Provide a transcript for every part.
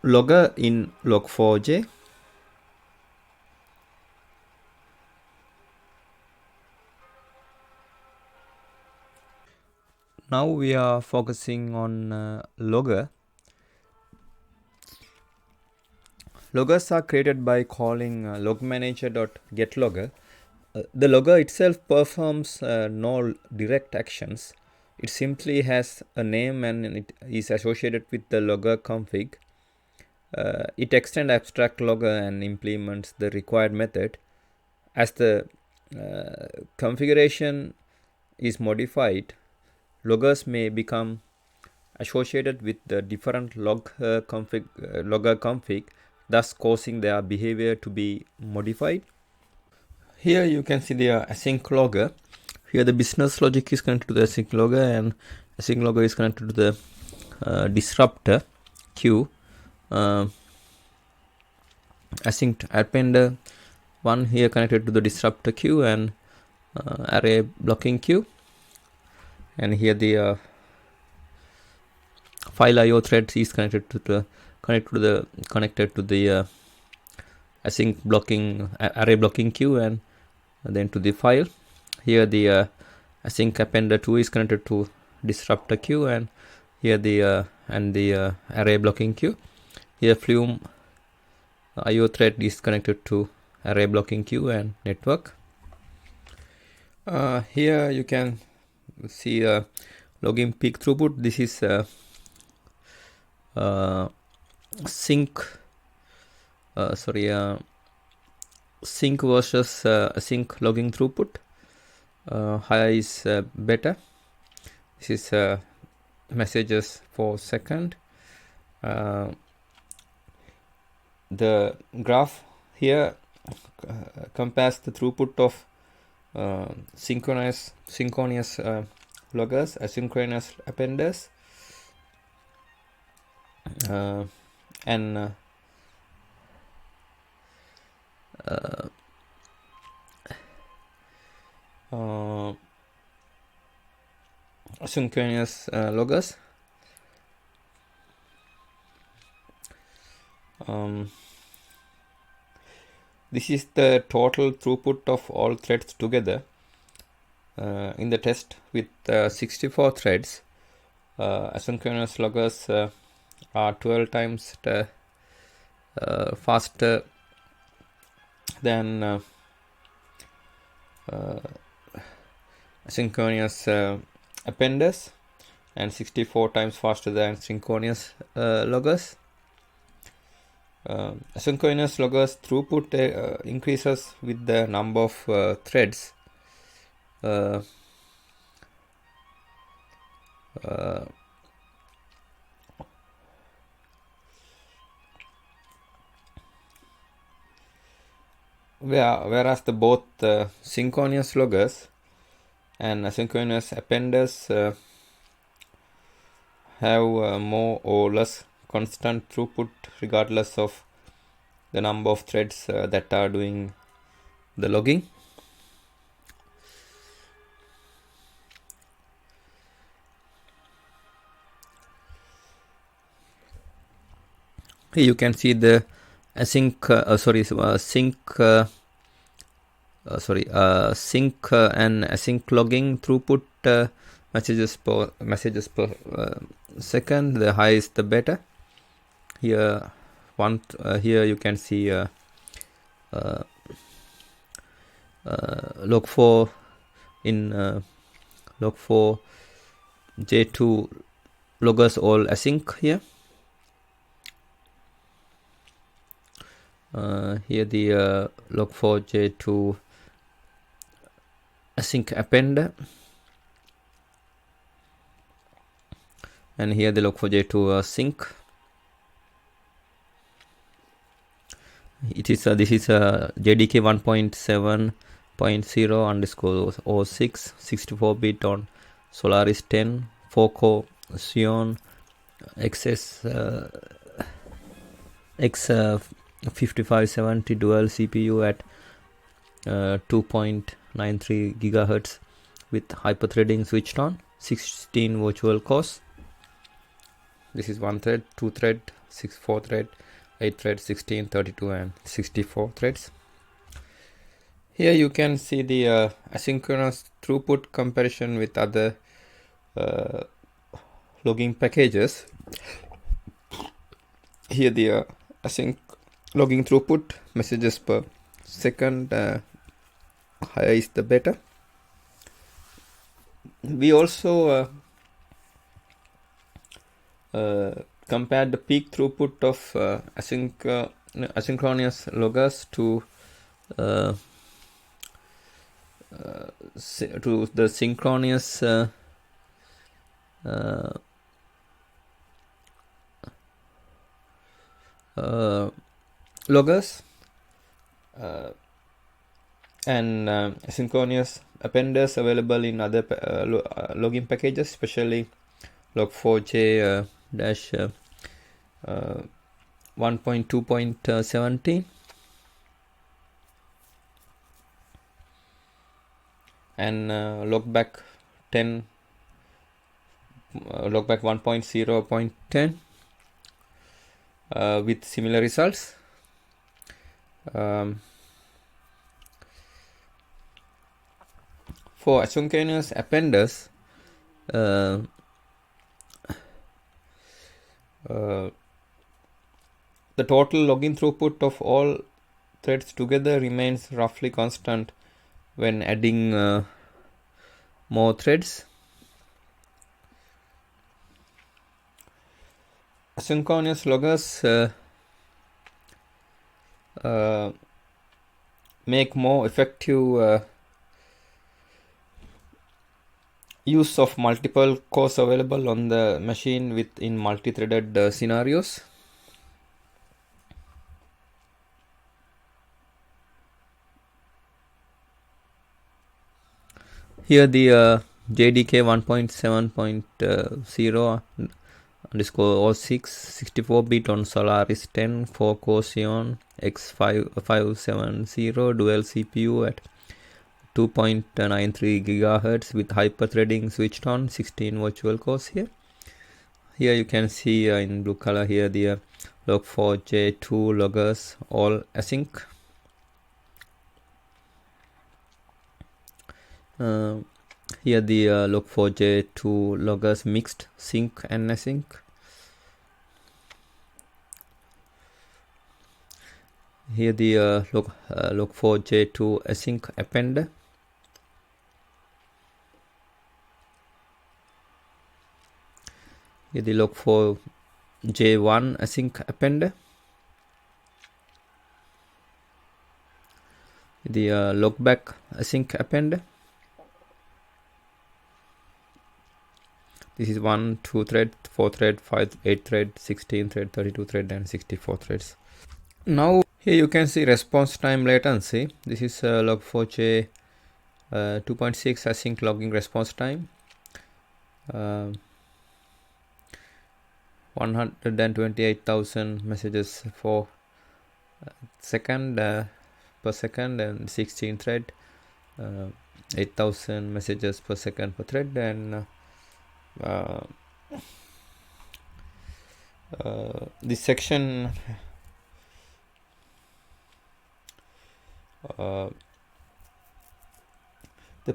logger in Log4j. Now we are focusing on logger. Loggers are created by calling logmanager.getLogger. The logger itself performs no direct actions. It simply has a name and it is associated with the logger config. It extends abstract logger and implements the required method. As the configuration is modified, loggers may become associated with the different logger config, thus causing their behavior to be modified. Here you can see the async logger. Here the business logic is connected to the async logger, and async logger is connected to the disruptor queue. Async appender one here connected to the disruptor queue and array blocking queue, and here the file IO thread is connected to the async blocking array blocking queue and then to the file. Here the async appender 2 is connected to disruptor queue, and here the array blocking queue. Here Flume IO thread is connected to array blocking queue and network. Here you can see login peak throughput. This is sync versus async logging throughput. Higher is better. This is messages per second. The graph here compares the throughput of synchronous loggers, asynchronous appenders, and asynchronous loggers. This is the total throughput of all threads together. In the test with 64 threads, asynchronous loggers are 12 times faster than asynchronous appenders, and 64 times faster than synchronous loggers. Asynchronous loggers throughput increases with the number of threads. Whereas the both synchronous loggers and asynchronous appenders have more or less constant throughput regardless of the number of threads that are doing the logging. Here you can see the sync and async logging throughput messages per second. The higher is the better. Here you can see log4 in log4j2 loggers all async here. Here the log4j2 async appender, and here the log4j2 sync. This is JDK 1.7.0/06 64-bit on Solaris 10 4-core Xeon X5570 dual CPU at 2.93 GHz with hyperthreading switched on, 16 virtual cores. This is 1 thread, 2 thread, 4 thread, 8 thread, 16, 32 and 64 threads. Here you can see the asynchronous throughput comparison with other logging packages. Here the async logging throughput, messages per second, higher is the better. We also compared the peak throughput of asynchronous loggers to the synchronous loggers and asynchronous appenders available in other logging packages, especially Log4j dash 1.2.17 and logback 10 logback 1.0.10 with similar results. For asynchronous appenders, the total login throughput of all threads together remains roughly constant when adding more threads. Asynchronous loggers make more effective use of multiple cores available on the machine in multi-threaded scenarios. Here the JDK 1.7.0 underscore 06 64-bit on Solaris 10 4-core Xeon X570 dual CPU at 2.93 GHz with hyper-threading switched on, 16 virtual cores here. Here you can see in blue color here the Log4j2 loggers all async. Here the Log4j2 loggers mixed sync and async. Here the Log4j2 async appender. Here the Log4j1 async appender. The logback async appender. This is 1, 2 thread, 4 thread, 5, 8 thread, 16 thread, 32 thread and 64 threads. Now here you can see response time latency. This is Log4j 2.6 async logging response time. 128,000 messages per second and 16 thread, 8,000 messages per second per thread, and this section the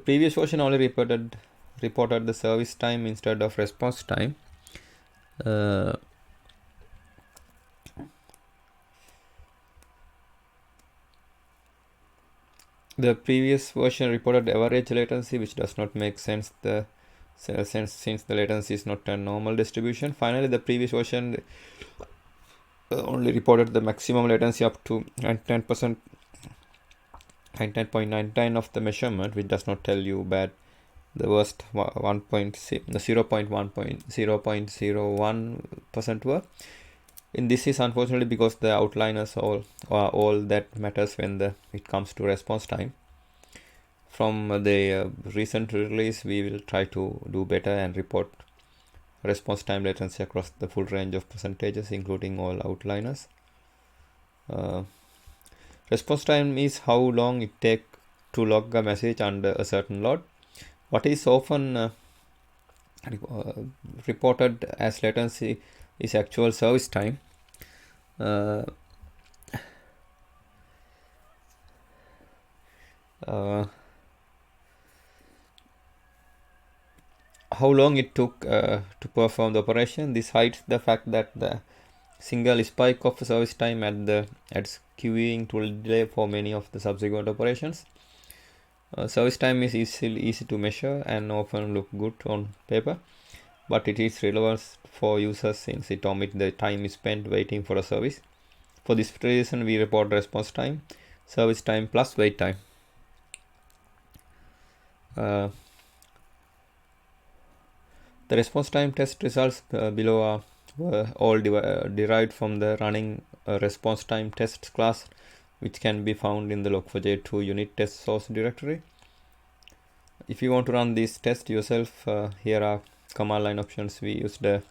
previous version only reported the service time instead of response time. The previous version reported average latency, which does not make sense since the latency is not a normal distribution. Finally, the previous version only reported the maximum latency up to 99.99 of the measurement, which does not tell you bad the worst 0.01% were. And this is unfortunately because the outliners are all that matters when it comes to response time. From the recent release, we will try to do better and report response time latency across the full range of percentages, including all outliners. Response time is how long it takes to log a message under a certain load. What is often reported as latency is actual service time. Uh, how long it took to perform the operation. This hides the fact that the single spike of service time adds queuing to delay for many of the subsequent operations. Service time is easy to measure and often look good on paper, but it is relevant for users since it omits the time spent waiting for a service. For this reason, we report response time, service time plus wait time. The response time test results below are all derived from the running response time tests class, which can be found in the Log4j 2 unit test source directory. If you want to run this test yourself, here are command line options. We use the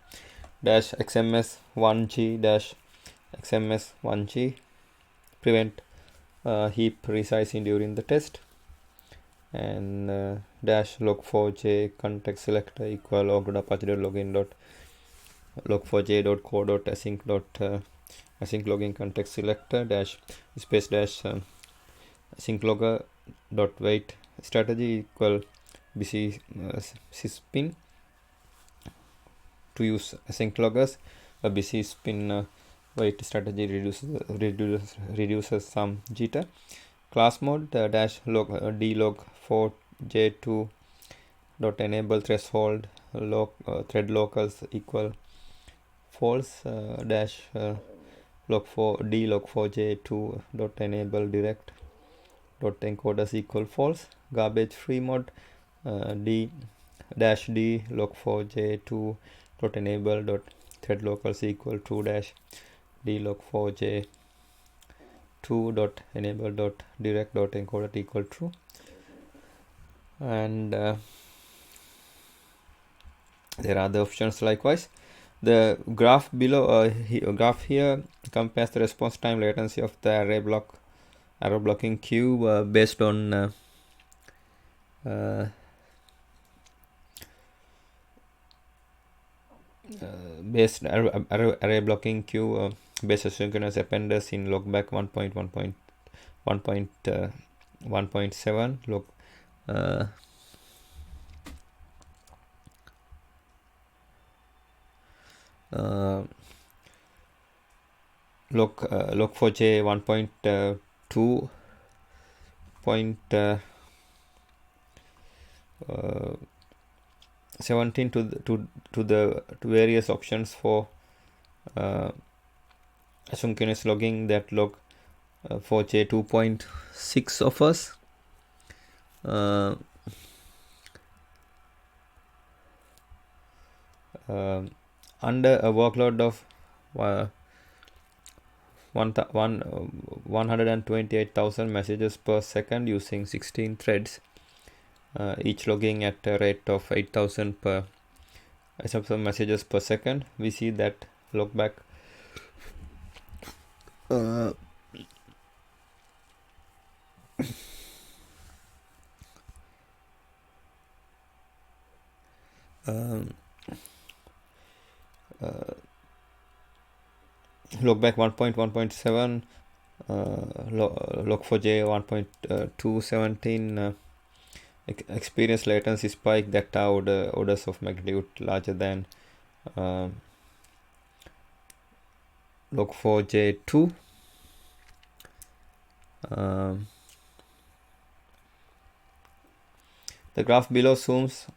-xms1g-xms1g prevent heap resizing during the test, and -log4j context selector equal log.apache.login.log4j.co.async login context selector space async logger wait strategy equal busy syspin. To use async loggers, a busy spin wait strategy reduces some jitter. Class mode -log4j2 enable threshold thread locals equal false log4j2 enable direct encoders equal false. Garbage free mode d log4j2 enable thread locals equal true d log4j2 enable direct encoder equal true. And there are other options likewise. The graph below graph here compares the response time latency of the array blocking queue based on array blocking queue based asynchronous appenders in logback 1.1.1.7 log log4j 1.2 17 to various options for asynchronous logging that log4j 2.6 offers. Under a workload of 128,000 messages per second using 16 threads, each logging at a rate of 8,000 messages per second, we see that logback logback 1.1.7 log4j 1.217 experience latency spike that are orders of magnitude larger than log4j2. The graph below zooms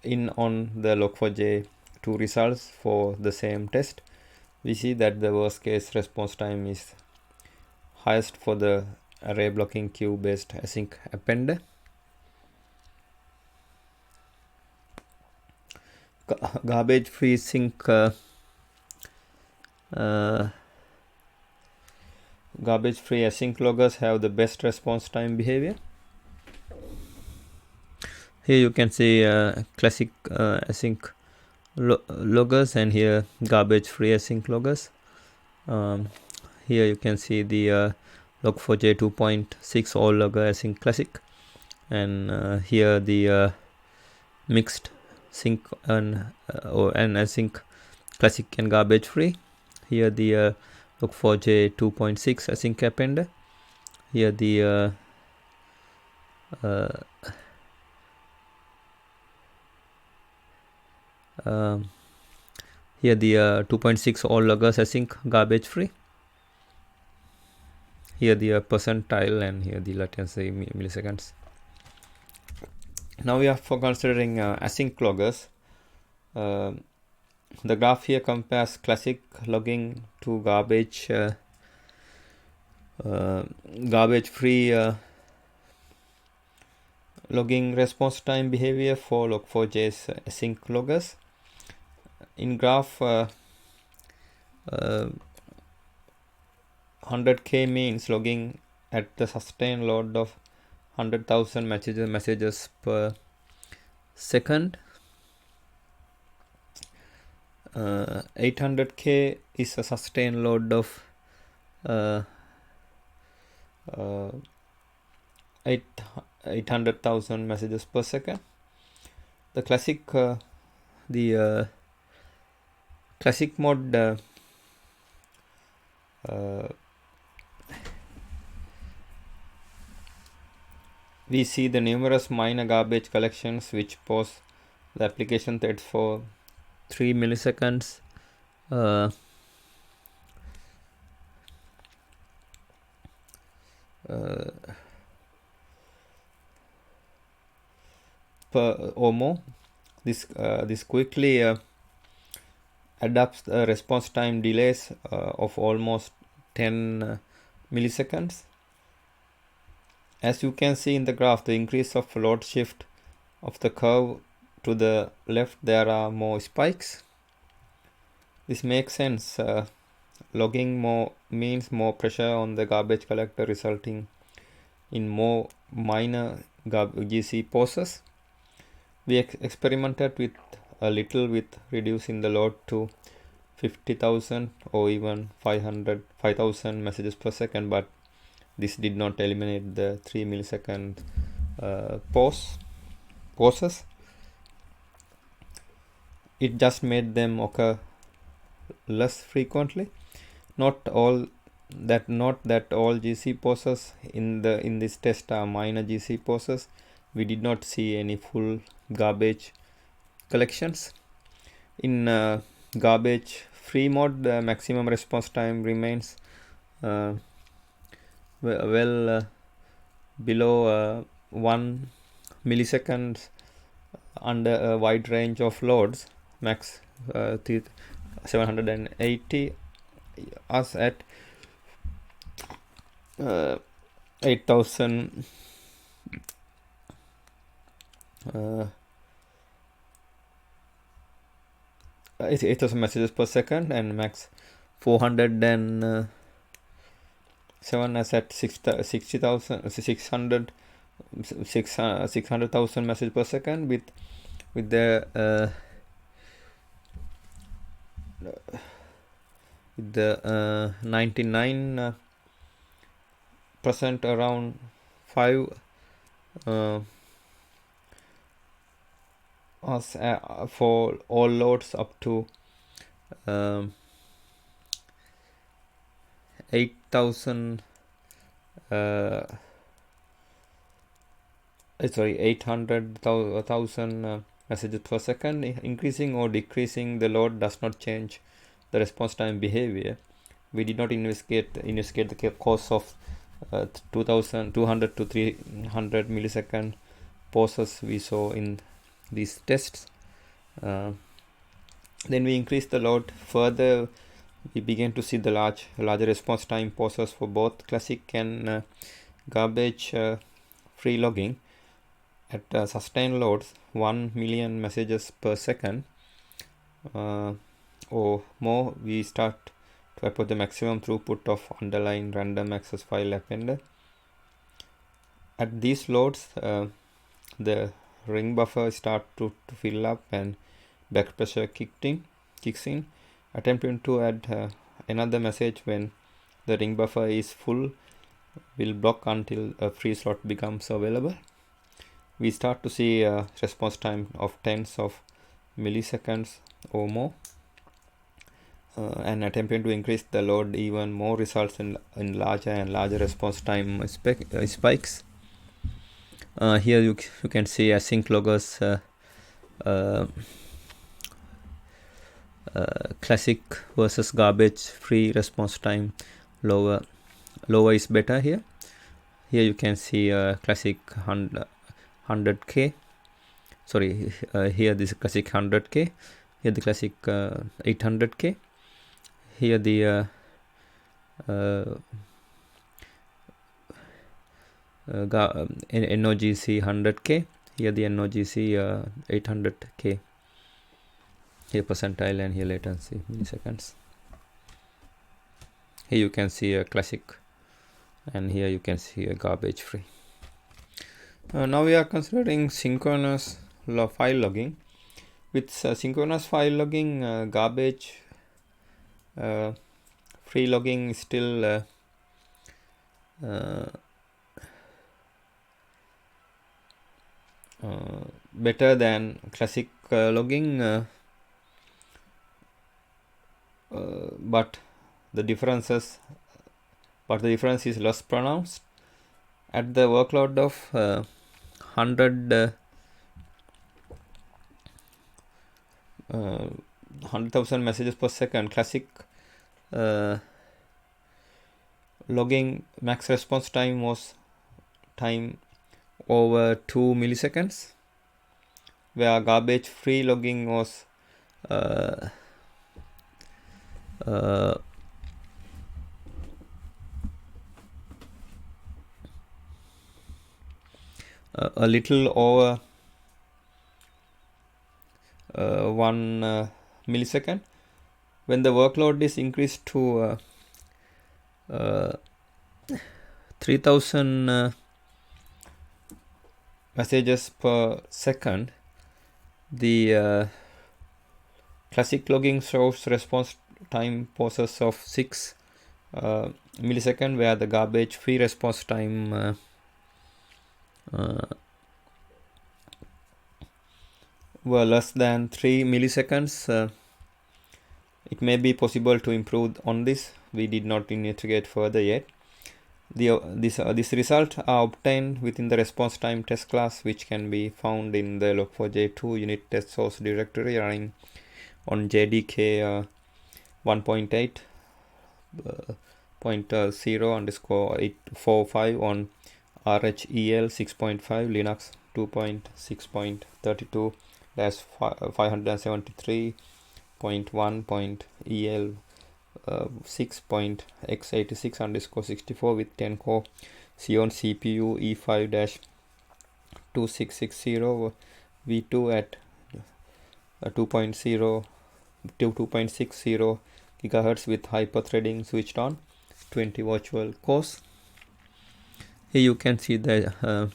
in on the log4j2 results for the same test. We see that the worst case response time is highest for the array blocking queue based async appender. Garbage free sync garbage free async loggers have the best response time behavior. Here you can see classic async loggers, and here garbage free async loggers. Here you can see the log4j 2.6 all logger async classic, and here the mixed sync and async classic and garbage free. Here the Log4j 2.6 async append. Here the here the 2.6 all loggers async garbage free. Here the percentile, and here the latency milliseconds. Now we are for considering async loggers. The graph here compares classic logging to garbage free logging response time behavior for Log4j's async loggers. In graph 100k means logging at the sustained load of 100,000 messages per second. 800k is a sustained load of 800,000 messages per second. The classic classic mode we see the numerous minor garbage collections which pause the application threads for 3 milliseconds. Per or more. This quickly adapts the response time delays of almost 10 milliseconds. As you can see in the graph, the increase of load shift of the curve to the left, there are more spikes. This makes sense. Logging more means more pressure on the garbage collector, resulting in more minor GC pauses. We experimented with a little with reducing the load to 50,000 or even 5,000 messages per second, but this did not eliminate the 3 millisecond pauses. It just made them occur less frequently. Not that all GC pauses in this test are minor GC pauses. We did not see any full garbage collections. In garbage free mode, the maximum response time remains well below 1 milliseconds under a wide range of loads, max 780, us at 8,000 8,000 messages per second, and max 407 as at 600,000 messages per second with the 99% around 5 for all loads up to 800,000 messages per second. Increasing or decreasing the load does not change the response time behavior. We did not investigate the cause of 200 to 300 millisecond pauses we saw in these tests. Then we increased the load further. We began to see the larger response time pauses for both classic and garbage free logging at sustained loads 1 million messages per second or more. We start to approach the maximum throughput of underlying random access file appender. At these loads, the ring buffer start to fill up and back pressure kicks in. Attempting to add another message when the ring buffer is full will block until a free slot becomes available. We start to see a response time of tens of milliseconds or more. and attempting to increase the load even more results in larger and larger response time spikes. Here you can see async loggers classic versus garbage free response time. Lower is better here. Here you can see classic 100k. Sorry, here this classic 100k. Here the classic 800k. Here the NOGC 100k. Here the NOGC 800k. Here percentile and here latency milliseconds. Here you can see a classic, and here you can see a garbage free. Now we are considering synchronous file logging. With synchronous file logging, garbage free logging is still better than classic logging, but the difference is less pronounced. At the workload of 100,000 messages per second, classic logging max response time was time over 2 milliseconds, where garbage free logging was a little over 1 millisecond. When the workload is increased to 3000 messages per second, the classic logging shows response time process of 6 millisecond, where the garbage free response time were less than 3 milliseconds. It may be possible to improve on this. We did not investigate further yet. This result are obtained within the response time test class, which can be found in the Log4j 2 unit test source directory running on JDK 1.8.0_845 on RHEL 6.5 Linux 2.6.32/573.1.EL 6.x86_64 with 10 core Xeon CPU E5-2660 V2 at 2.0 to 2.60 gigahertz with hyperthreading switched on, 20 virtual cores. Here you can see the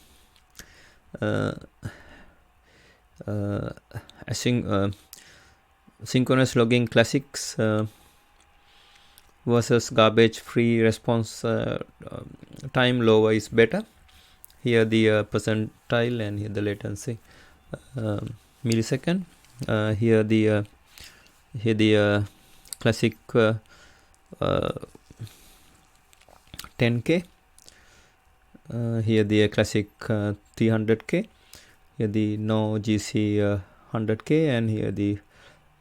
synchronous logging classics versus garbage free response time. Lower is better. Here the percentile and here the latency millisecond. Here the classic 10k. Here the classic 300k. Here the no GC 100k, and here the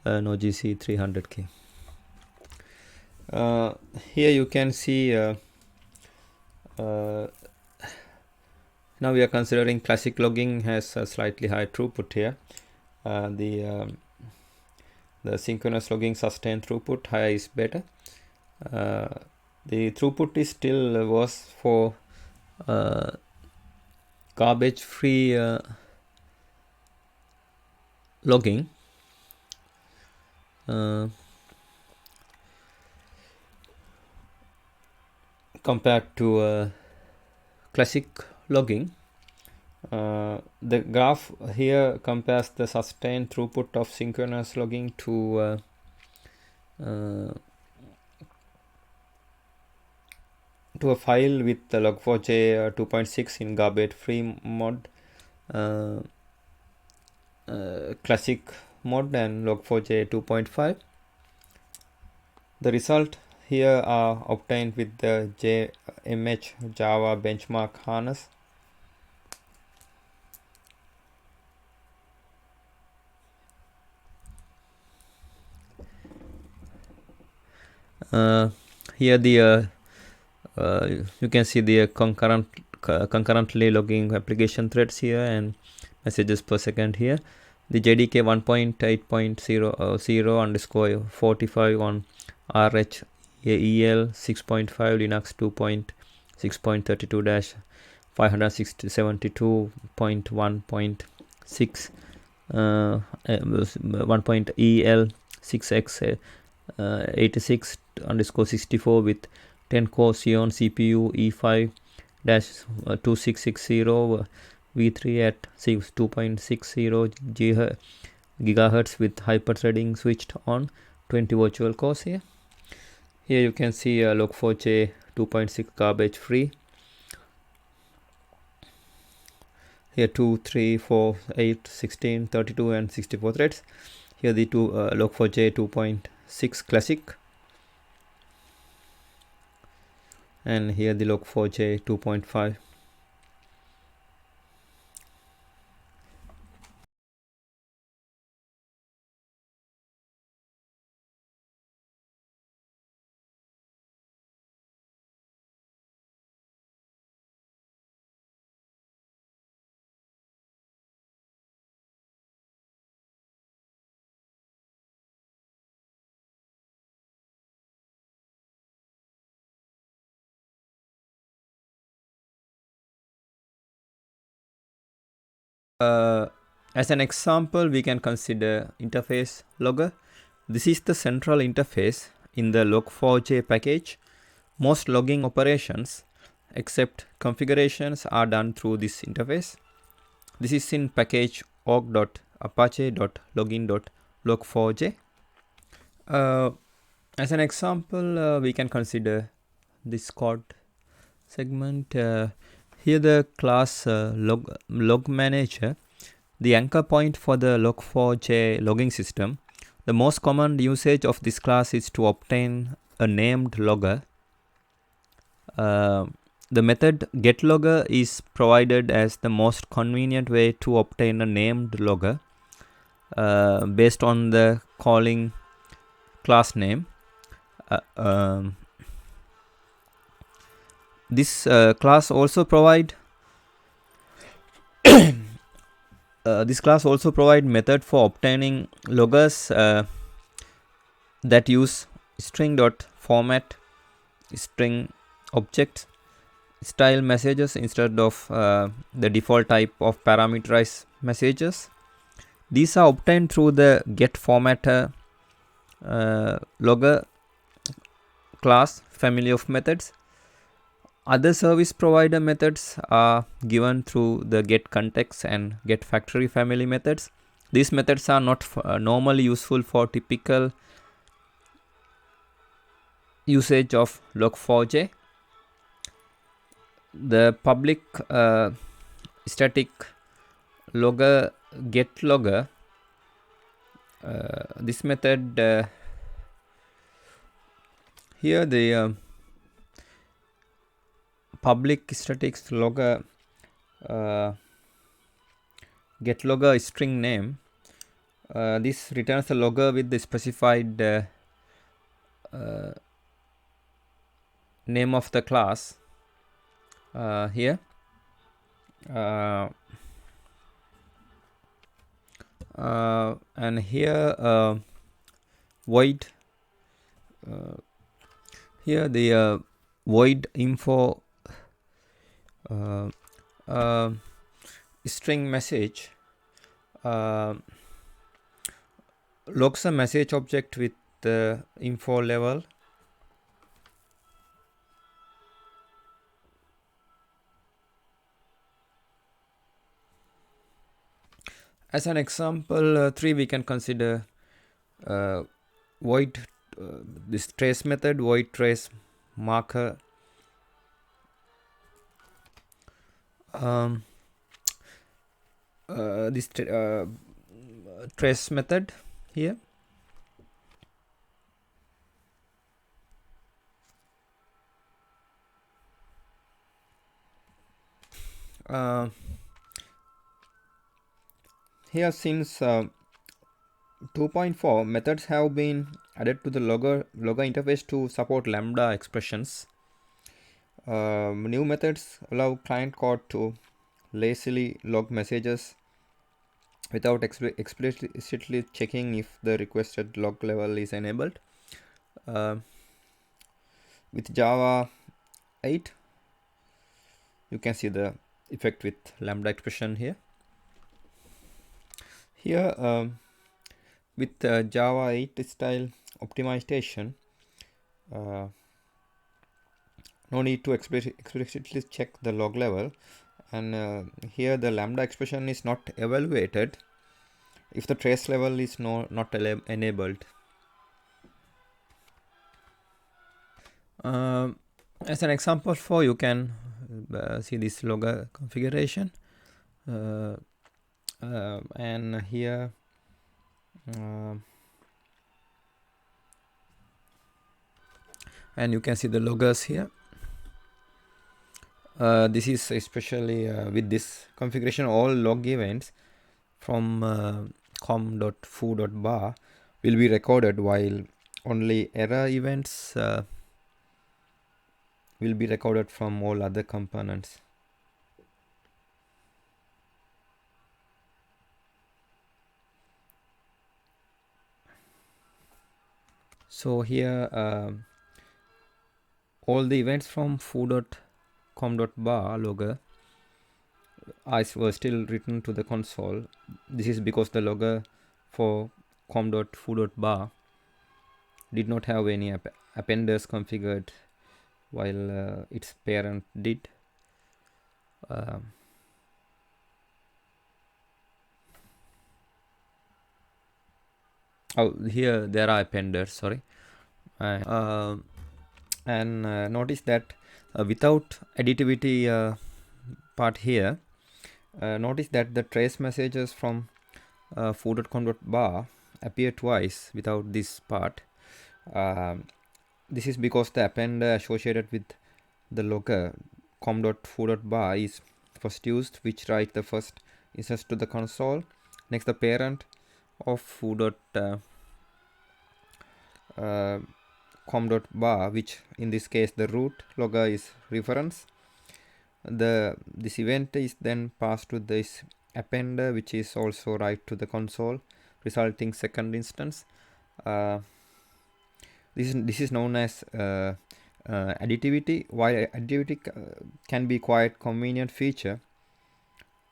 no GC 300k. Here you can see now we are considering classic logging has a slightly high throughput here. The synchronous logging sustained throughput higher is better. The throughput is still worse for garbage free logging. Compared to classic logging. The graph here compares the sustained throughput of synchronous logging to a file with the Log4j 2.6 in garbage free mode, classic mode, and Log4j 2.5. The result here are obtained with the JMH Java benchmark harness. Here the you can see the concurrently logging application threads here and messages per second here. The JDK 1.8.0 underscore 45 on RH EL 6.5 Linux 2.6.32 572.1.6 1.EL 6x 86 underscore 64 with 10 core Xeon CPU E5 2660 V3 at 2.60 gigahertz with hyperthreading switched on, 20 virtual cores here. Here you can see Log4j 2.6 garbage free. Here 2, 3, 4, 8, 16, 32 and 64 threads. Here the two Log4j 2.6 classic. And here the Log4j 2.5. As an example, we can consider interface logger. This is the central interface in the Log4j package. Most logging operations except configurations are done through this interface. This is in package org.apache.login.log4j. As an example, we can consider this code segment. Here the class log manager, the anchor point for the Log4j logging system. The most common usage of this class is to obtain a named logger. The method getLogger is provided as the most convenient way to obtain a named logger based on the calling class name. This class also provide method for obtaining loggers that use string.format string objects style messages instead of the default type of parameterized messages. These are obtained through the getFormatter logger class family of methods. Other service provider methods are given through the getContext and getFactory family methods. These methods are not normally useful for typical usage of Log4j. The public static logger getLogger, this method here the public static logger getLogger string name. This returns a logger with the specified name of the class here. And here void here the void info string message logs a message object with the info level. As an example 3, we can consider void this trace method, void trace marker. This trace method here. Here, since 2.4, methods have been added to the logger interface to support lambda expressions. New methods allow client code to lazily log messages without explicitly checking if the requested log level is enabled. With Java 8, you can see the effect with lambda expression here. Here, with Java 8 style optimization, no need to explicitly check the log level, and here the lambda expression is not evaluated if the trace level is not enabled. As an example for, you can see this logger configuration, and here and you can see the loggers here. This is especially with this configuration, all log events from com.foo.bar will be recorded, while only error events will be recorded from all other components. So here all the events from foo.com.bar logger were still written to the console. This is because the logger for com.foo.bar did not have any appenders configured, while its parent did. Here there are appenders, sorry. And notice that without additivity part here, notice that the trace messages from foo.com.bar appear twice without this part. This is because the appender associated with the logger com.foo.bar is first used, which writes the first instance to the console. Next, the parent of foo.com.bar, which in this case the root logger is reference. This event is then passed to this appender, which is also write to the console, resulting second instance. This is known as additivity. While additivity can be quite convenient feature,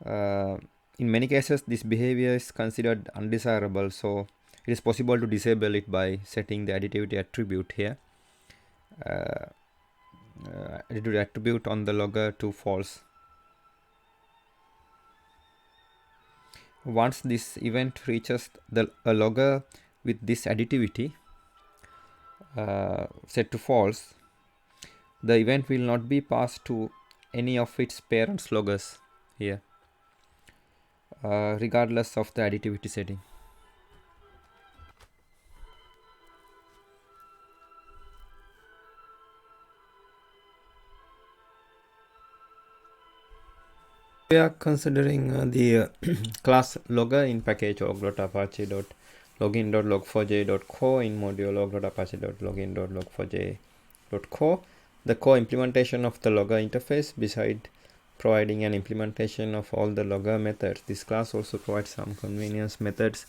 in many cases this behavior is considered undesirable, so it is possible to disable it by setting the additivity attribute here. Additivity attribute on the logger to false. Once this event reaches a logger with this additivity set to false, the event will not be passed to any of its parents loggers here, regardless of the additivity setting. We are considering the class logger in package log.apache.login.log4j.co in module log.apache.login.log4j.co. The core implementation of the logger interface, beside providing an implementation of all the logger methods, this class also provides some convenience methods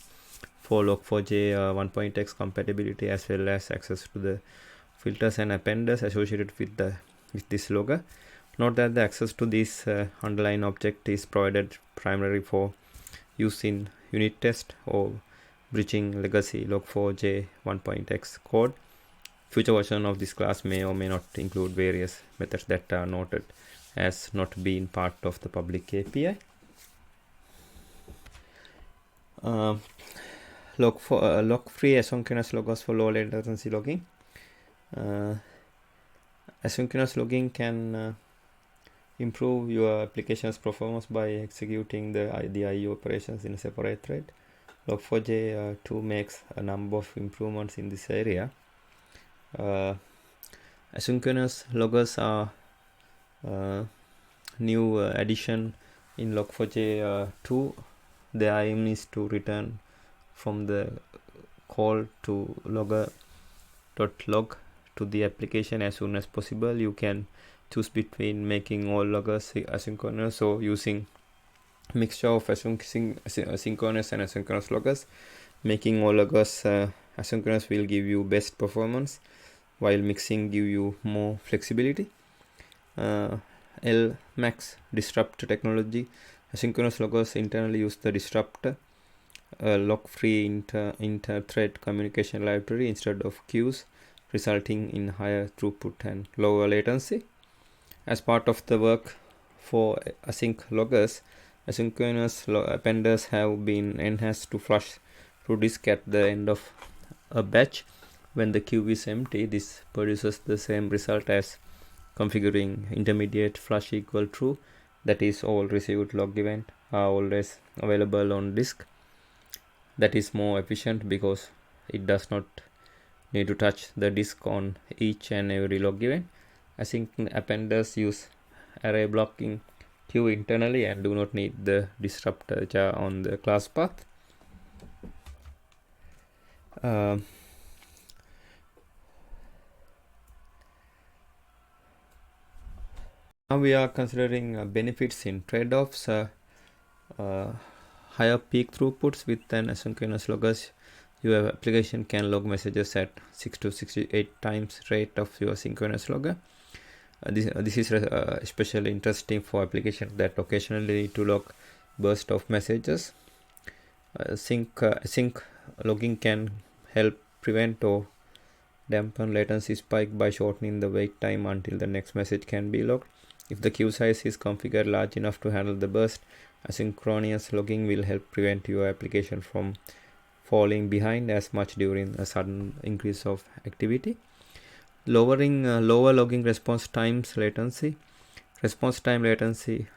for log4j 1.x compatibility, as well as access to the filters and appenders associated with this logger. Note that the access to this underlying object is provided primarily for use in unit test or bridging legacy log4j 1.x code. Future version of this class may or may not include various methods that are noted as not being part of the public API. Log-free asynchronous loggers for low latency logging. Asynchronous logging can improve your application's performance by executing the IO operations in a separate thread. Log4j 2 makes a number of improvements in this area. Asynchronous loggers are new addition in Log4j 2. The aim is to return from the call to logger.log to the application as soon as possible. You can choose between making all loggers asynchronous or using mixture of synchronous and asynchronous loggers. Making all loggers asynchronous will give you best performance, while mixing give you more flexibility. Lmax disrupt technology. Asynchronous loggers internally use the disruptor lock-free inter-thread communication library instead of queues, resulting in higher throughput and lower latency. As part of the work for async loggers, asynchronous appenders have been enhanced to flush to disk at the end of a batch. When the queue is empty, this produces the same result as configuring intermediate flush equal true, that is, all received log event are always available on disk. That is more efficient because it does not need to touch the disk on each and every log event. Async appenders use array blocking queue internally and do not need the disruptor jar on the class path. Now we are considering benefits in trade-offs. Higher peak throughputs with an asynchronous loggers. Your application can log messages at 6 to 68 times rate of your synchronous logger. This is especially interesting for applications that occasionally need to log burst of messages. Sync logging can help prevent or dampen latency spike by shortening the wait time until the next message can be logged. If the queue size is configured large enough to handle the burst, asynchronous logging will help prevent your application from falling behind as much during a sudden increase of activity. Lowering lower logging response times latency. Response time latency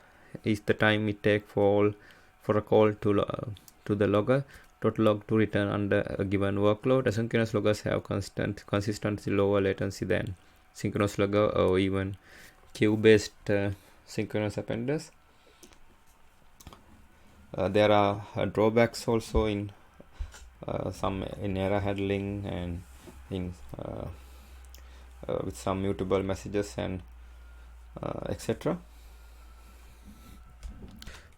is the time it takes for a call to the logger.log to return under a given workload. Asynchronous loggers have consistently lower latency than synchronous logger or even queue-based synchronous appenders. There are drawbacks also in some in error handling and in with some mutable messages and etc.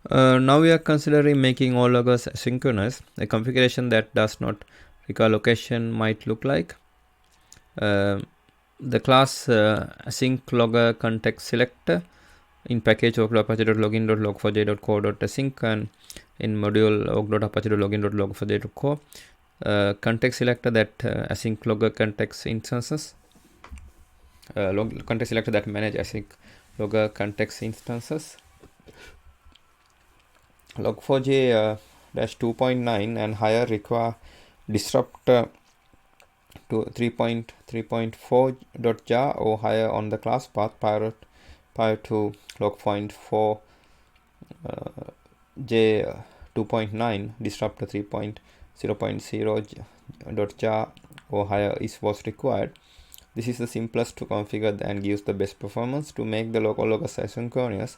Now we are considering making all loggers asynchronous. A configuration that does not require location might look like the class async logger context selector in package org.apache.login.log4j.core.async and in module org.apache.login.log4j.core. Context selector that async logger context instances. Context selector that manage async logger context instances. Log4j 2.9 and higher require disruptor to 3.3.4.jar or higher on the class path prior to log.4j 2.9. Disruptor 3.0.0.jar or higher is what's required. This is the simplest to configure and gives the best performance. To make the local loggers asynchronous,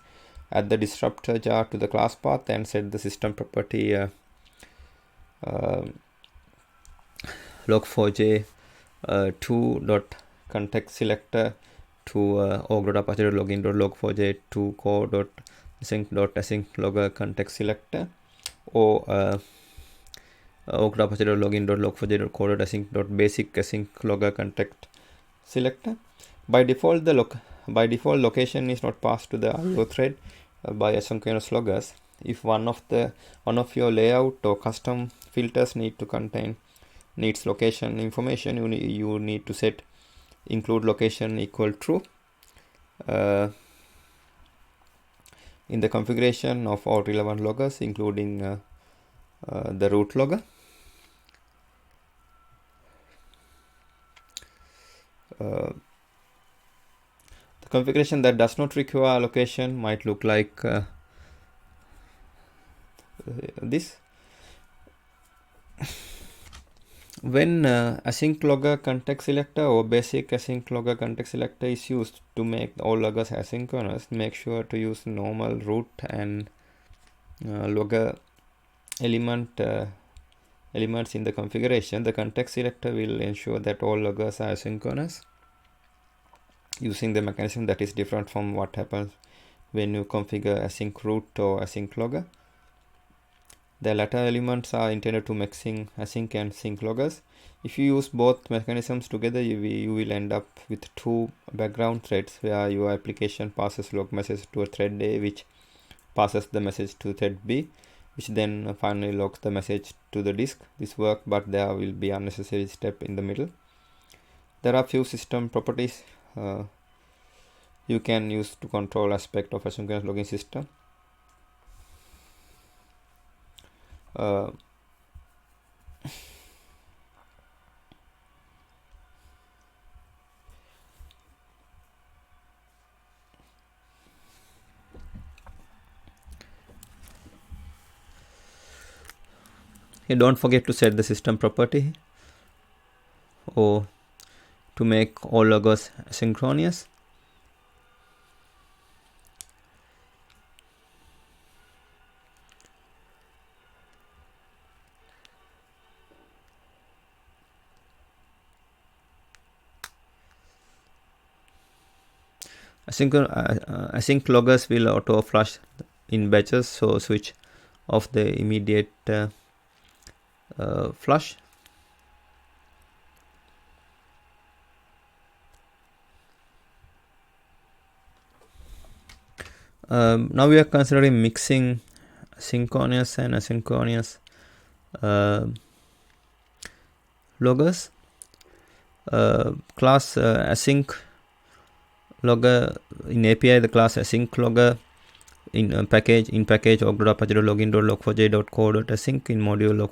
add the disruptor jar to the class path and set the system property log4j 2.context selector to org.apache.login.log4j2core.async logger context selector or org.apache.login.log4j.core.async basic async logger context selector. By default, location is not passed to the IO thread by asynchronous loggers. If one of your layout or custom filters needs location information, you need to set include location equal true in the configuration of all relevant loggers, including the root logger. The configuration that does not require location might look like this. When async logger context selector or basic async logger context selector is used to make all loggers asynchronous, make sure to use normal root and logger elements in the configuration. The context selector will ensure that all loggers are asynchronous using the mechanism that is different from what happens when you configure async root or async logger. The latter elements are intended to mixing async and sync loggers. If you use both mechanisms together, you will end up with two background threads where your application passes log message to a thread A, which passes the message to thread B, which then finally logs the message to the disk. This works, but there will be unnecessary step in the middle. There are few system properties you can use to control aspect of asynchronous logging system. Don't forget to set the system property or to make all loggers asynchronous. Async loggers will auto flush in batches, so switch off the immediate flush. Now we are considering mixing synchronous and asynchronous loggers. Class async logger in API, the class async logger in package org.apache.login.log4j.co.async in module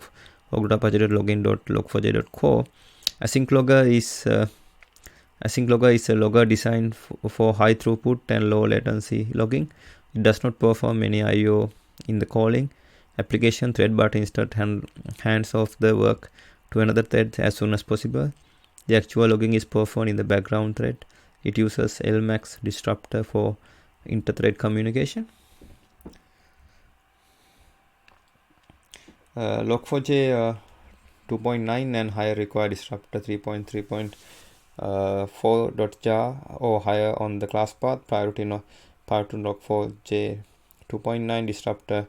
org.apache.login.log4j.co. Async logger is a logger designed for high throughput and low latency logging. It does not perform any I/O in the calling application thread, but instead hands off the work to another thread as soon as possible. The actual logging is performed in the background thread. It uses LMAX disruptor for inter-thread communication. Log4j 2.9 and higher require disruptor 3.3.4.jar or higher on the class path. Prior to Log4j 2.9, disruptor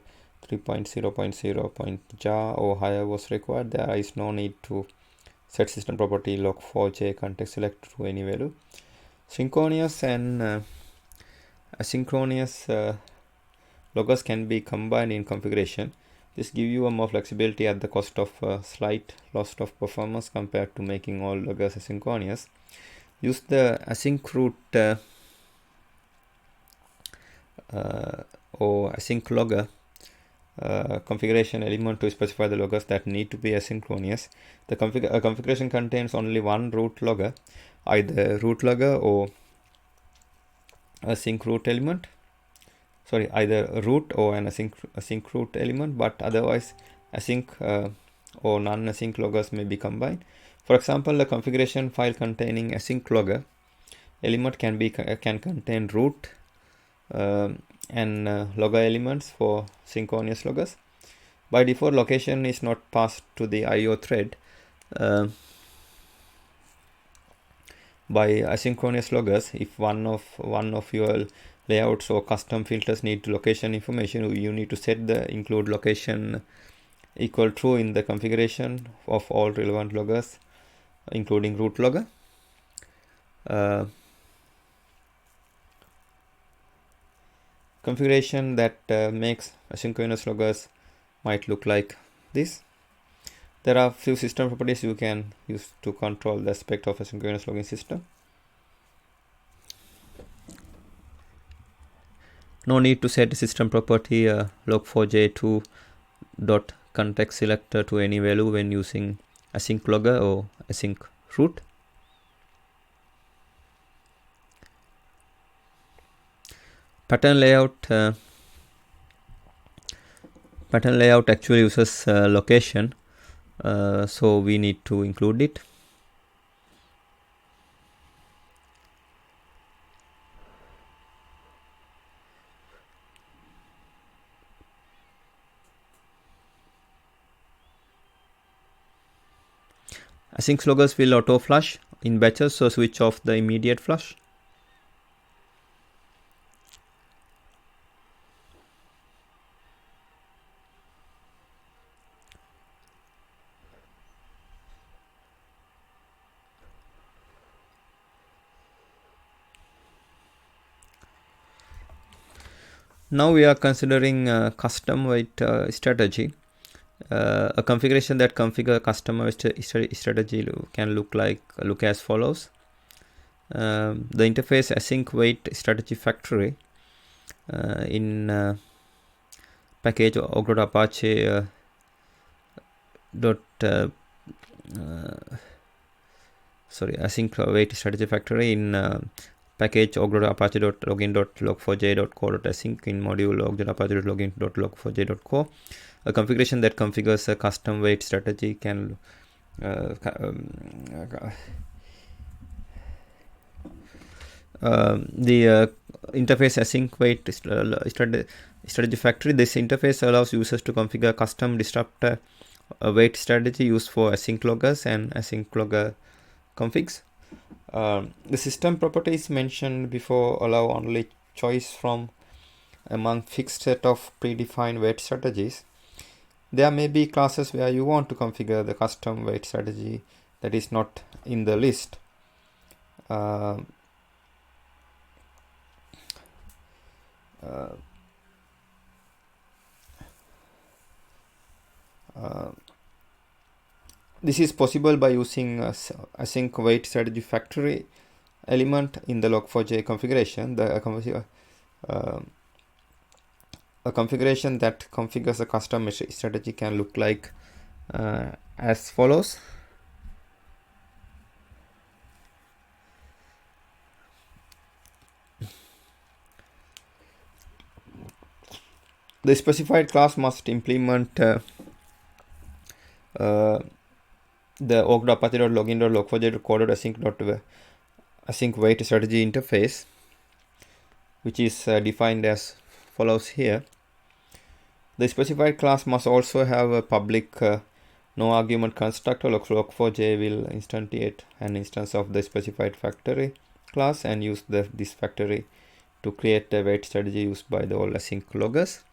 3.0.0.jar or higher was required. There is no need to set system property Log4j context select to any value. Synchronous and asynchronous loggers can be combined in configuration. This gives you a more flexibility at the cost of slight loss of performance compared to making all loggers asynchronous. Use the async root or async logger configuration element to specify the loggers that need to be asynchronous. The configuration contains only one root logger, either root logger or async root element. Either root or an async root element, but otherwise async or non-async loggers may be combined. For example, the configuration file containing async logger element can contain root and logger elements for synchronous loggers. By default, location is not passed to the I/O thread. By asynchronous loggers, if one of your layouts or custom filters need location information, you need to set the include location equal true in the configuration of all relevant loggers, including root logger. Configuration that makes asynchronous loggers might look like this. There are few system properties you can use to control the aspect of asynchronous logging system. No need to set system property log4j2 dot context selector to any value when using async logger or async root. Pattern layout actually uses location so we need to include it. Async loggers will auto flush in batches, so switch off the immediate flush. Now we are considering custom wait strategy. A configuration that configure custom wait strategy can look as follows. The interface async wait strategy factory in package og.apache async wait strategy factory in package og.apache.login.log4j.co.async in module log.apache.login.log4j.co. A configuration that configures a custom wait strategy can the interface async wait strategy factory. This interface allows users to configure custom disruptor wait strategy used for async loggers and async logger configs. The system properties mentioned before allow only choice from among fixed set of predefined wait strategies. There may be classes where you want to configure the custom wait strategy that is not in the list. This is possible by using async wait strategy factory element in the log4j configuration. A configuration that configures a custom strategy can look like as follows. The specified class must implement the org.apache.login.log4j.co.async wait strategy interface, which is defined as follows here. The specified class must also have a public no argument constructor. Log4j will instantiate an instance of the specified factory class and use this factory to create the wait strategy used by the all async loggers.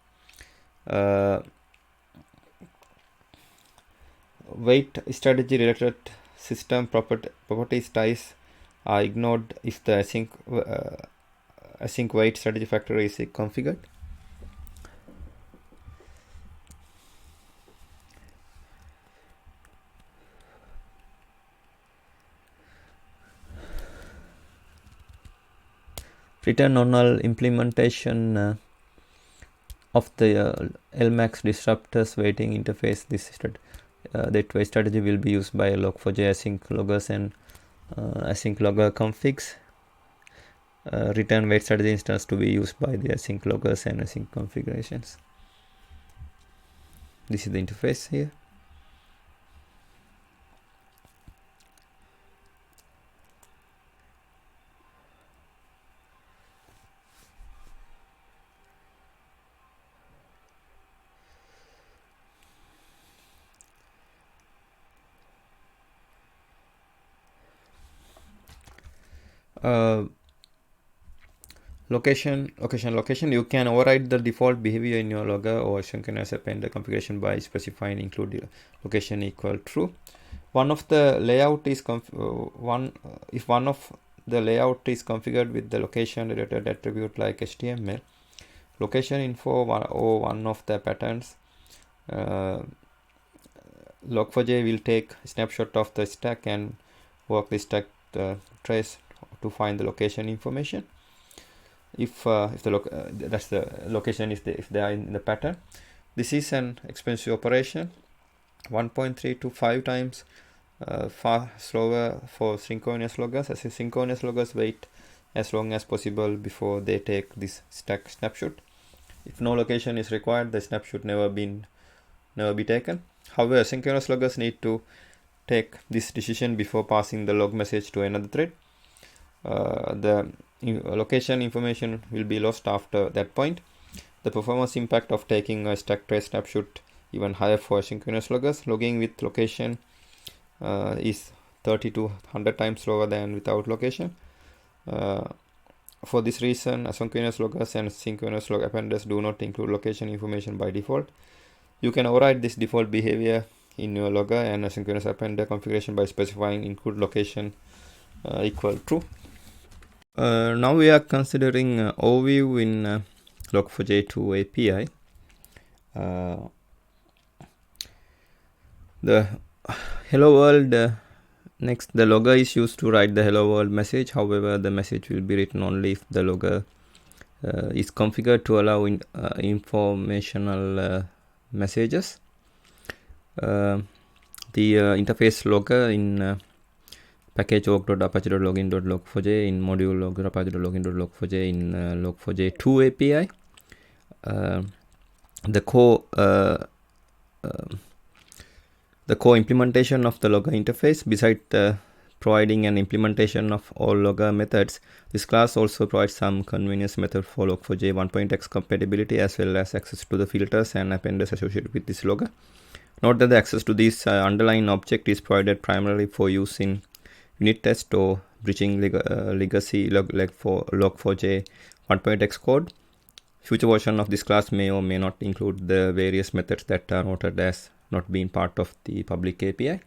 Wait strategy related system properties ties are ignored if the async wait strategy factory is configured. Return non-null implementation of the LMAX disruptors waiting interface. That wait strategy will be used by log4j async loggers and async logger configs. Return wait strategy instance to be used by the async loggers and async configurations. This is the interface here. Location. You can override the default behavior in your logger or synchronous append the configuration by specifying include location equal true. One of the layout is if one of the layout is configured with the location related attribute like HTML, location info or one of the patterns, log4j will take a snapshot of the stack and work the stack trace to find the location information. If that's the location if they are in the pattern. This is an expensive operation, 1.3 to 5 times far slower for synchronous loggers, as synchronous loggers wait as long as possible before they take this stack snapshot. If no location is required, the snapshot never be taken. However, asynchronous loggers need to take this decision before passing the log message to another thread. The location information will be lost after that point. The performance impact of taking a stack trace snapshot even higher for asynchronous loggers. Logging with location is 30 to 100 times slower than without location. For this reason, asynchronous loggers and synchronous log appenders do not include location information by default. You can override this default behavior in your logger and asynchronous appender configuration by specifying include location equal true. Now we are considering overview in Log4j 2 API. The hello world next, the logger is used to write the hello world message. However, the message will be written only if the logger is configured to allow informational messages. The interface logger in package org.apache.login.log4j in module log.apache.login.log4j in Log4j 2 API. The core implementation of the logger interface, besides providing an implementation of all logger methods, this class also provides some convenience method for Log4j 1.x compatibility as well as access to the filters and appenders associated with this logger. Note that the access to this underlying object is provided primarily for use in unit test or bridging legacy log for Log4j 1.x code. Future version of this class may or may not include the various methods that are noted as not being part of the public API.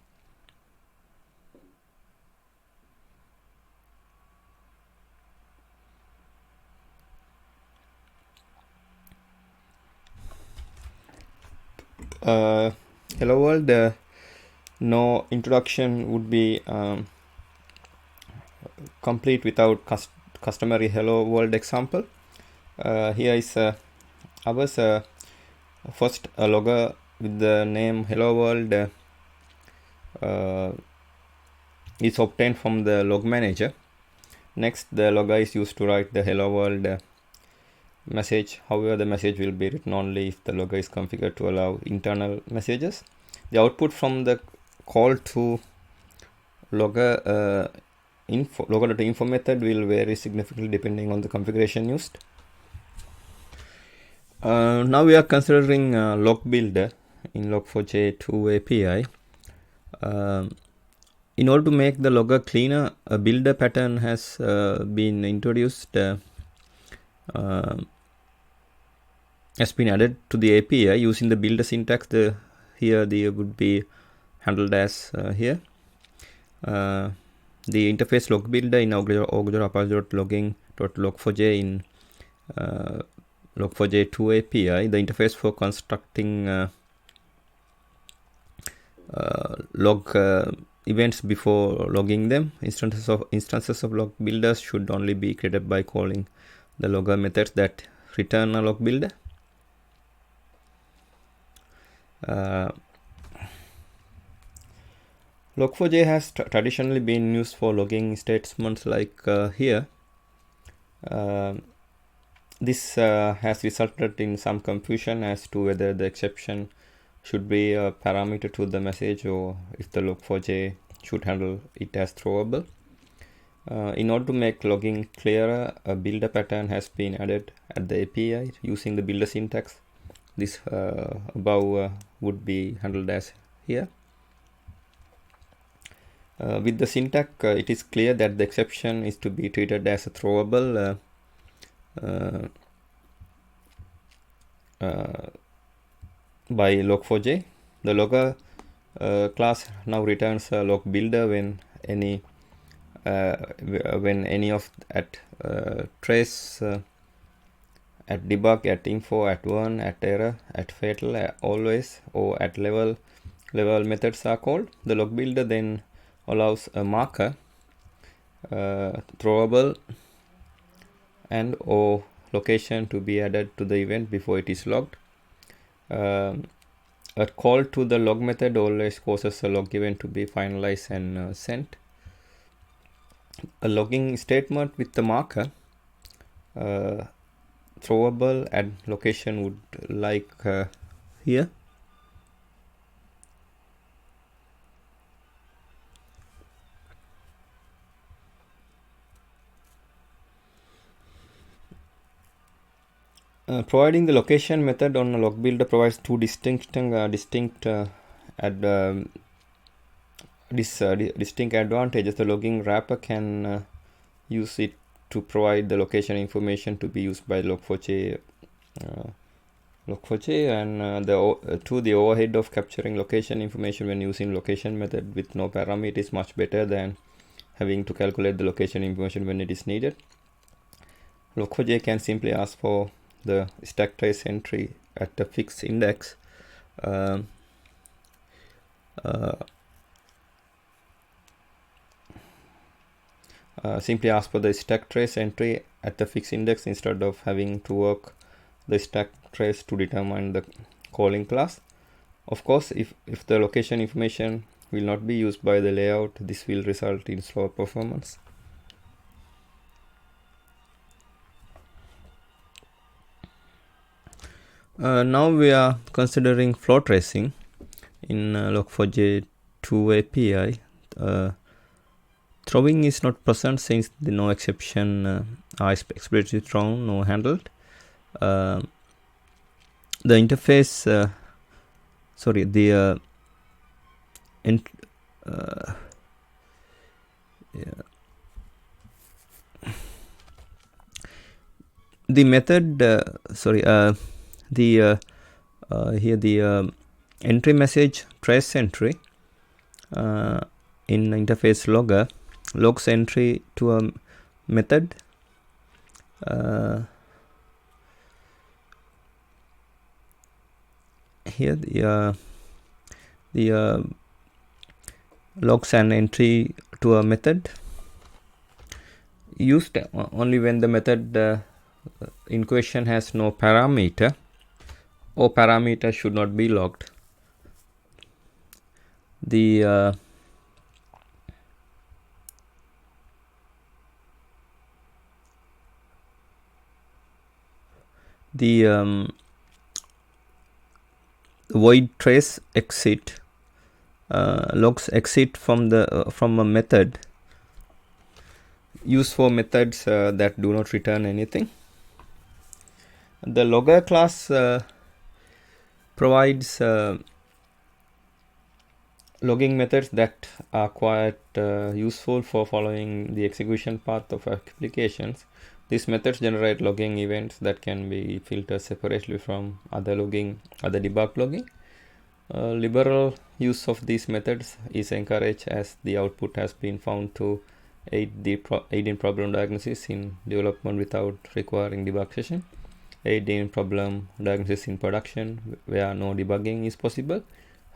Hello world, no introduction would be complete without customary hello world example. Here is ours. First, a logger with the name hello world is obtained from the log manager. Next, the logger is used to write the hello world message. However, the message will be written only if the logger is configured to allow internal messages. The output from the call to logger.info method will vary significantly depending on the configuration used. Now we are considering log builder in Log4j 2 API. In order to make the logger cleaner, a builder pattern has been introduced, has been added to the API using the builder syntax. Here they would be handled as here. The interface log builder in org.apache.logging.log4j in Log4j 2 API. The interface for constructing log events before logging them. Instances of log builders should only be created by calling the logger methods that return a log builder. Log4j has traditionally been used for logging statements like here. This has resulted in some confusion as to whether the exception should be a parameter to the message or if the Log4j should handle it as throwable. In order to make logging clearer, a builder pattern has been added at the API using the builder syntax. This above would be handled as here. With the syntax, it is clear that the exception is to be treated as a throwable by Log4j. The logger class now returns a log builder when any of at trace, at debug, at info, at warn, at error, at fatal, always, or at level methods are called. The log builder then allows a marker, throwable, and or location to be added to the event before it is logged. A call to the log method always causes a log event to be finalized and sent. A logging statement with the marker, throwable, and location would like here. Providing the location method on a log builder provides two distinct distinct advantages. The logging wrapper can use it to provide the location information to be used by Log4j and the overhead of capturing location information when using location method with no parameter is much better than having to calculate the location information when it is needed. Log4j can simply ask for the stack trace entry at a fixed index. Simply ask for the stack trace entry at the fixed index instead of having to work the stack trace to determine the calling class. Of course, if the location information will not be used by the layout, this will result in slower performance. Now we are considering flow tracing in Log4j 2 API. Throwing is not present since the no exception are explicitly thrown, no handled. The interface, the method, here the entry message trace entry in interface logger logs entry to a method. Here the logs an entry to a method used only when the method in question has no parameter or parameter should not be logged. The void trace exit logs exit from a method used for methods that do not return anything. The logger class provides logging methods that are quite useful for following the execution path of applications. These methods generate logging events that can be filtered separately from other debug logging. Liberal use of these methods is encouraged as the output has been found to aid in problem diagnosis in development without requiring debug session, aid in problem diagnosis in production where no debugging is possible,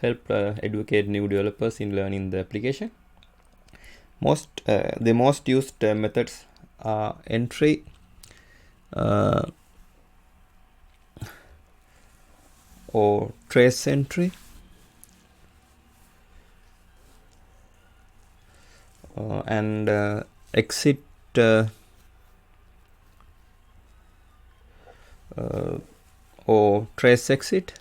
help educate new developers in learning the application. The most used methods are entry, or trace entry, and exit or trace exit.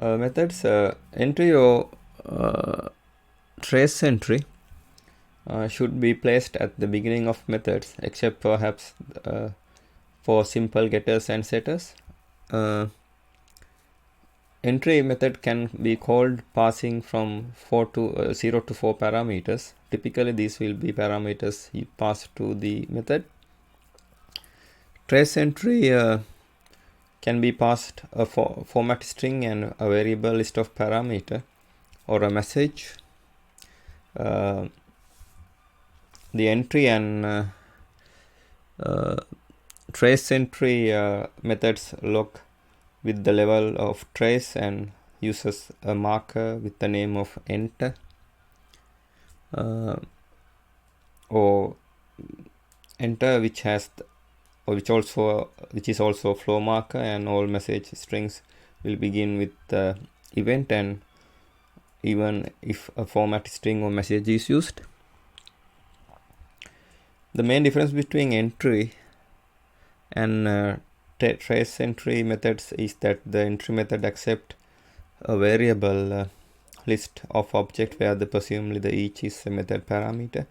Methods entry or trace entry should be placed at the beginning of methods, except perhaps for simple getters and setters. Entry method can be called passing from 0 to 4 parameters. Typically, these will be parameters you pass to the method. Trace entry can be passed a format string and a variable list of parameter or a message. The entry and trace entry methods log with the level of trace and uses a marker with the name of enter or enter which is also a flow marker, and all message strings will begin with the event, and even if a format string or message is used. The main difference between entry and trace entry methods is that the entry method accepts a variable list of object where presumably the each is a method parameter,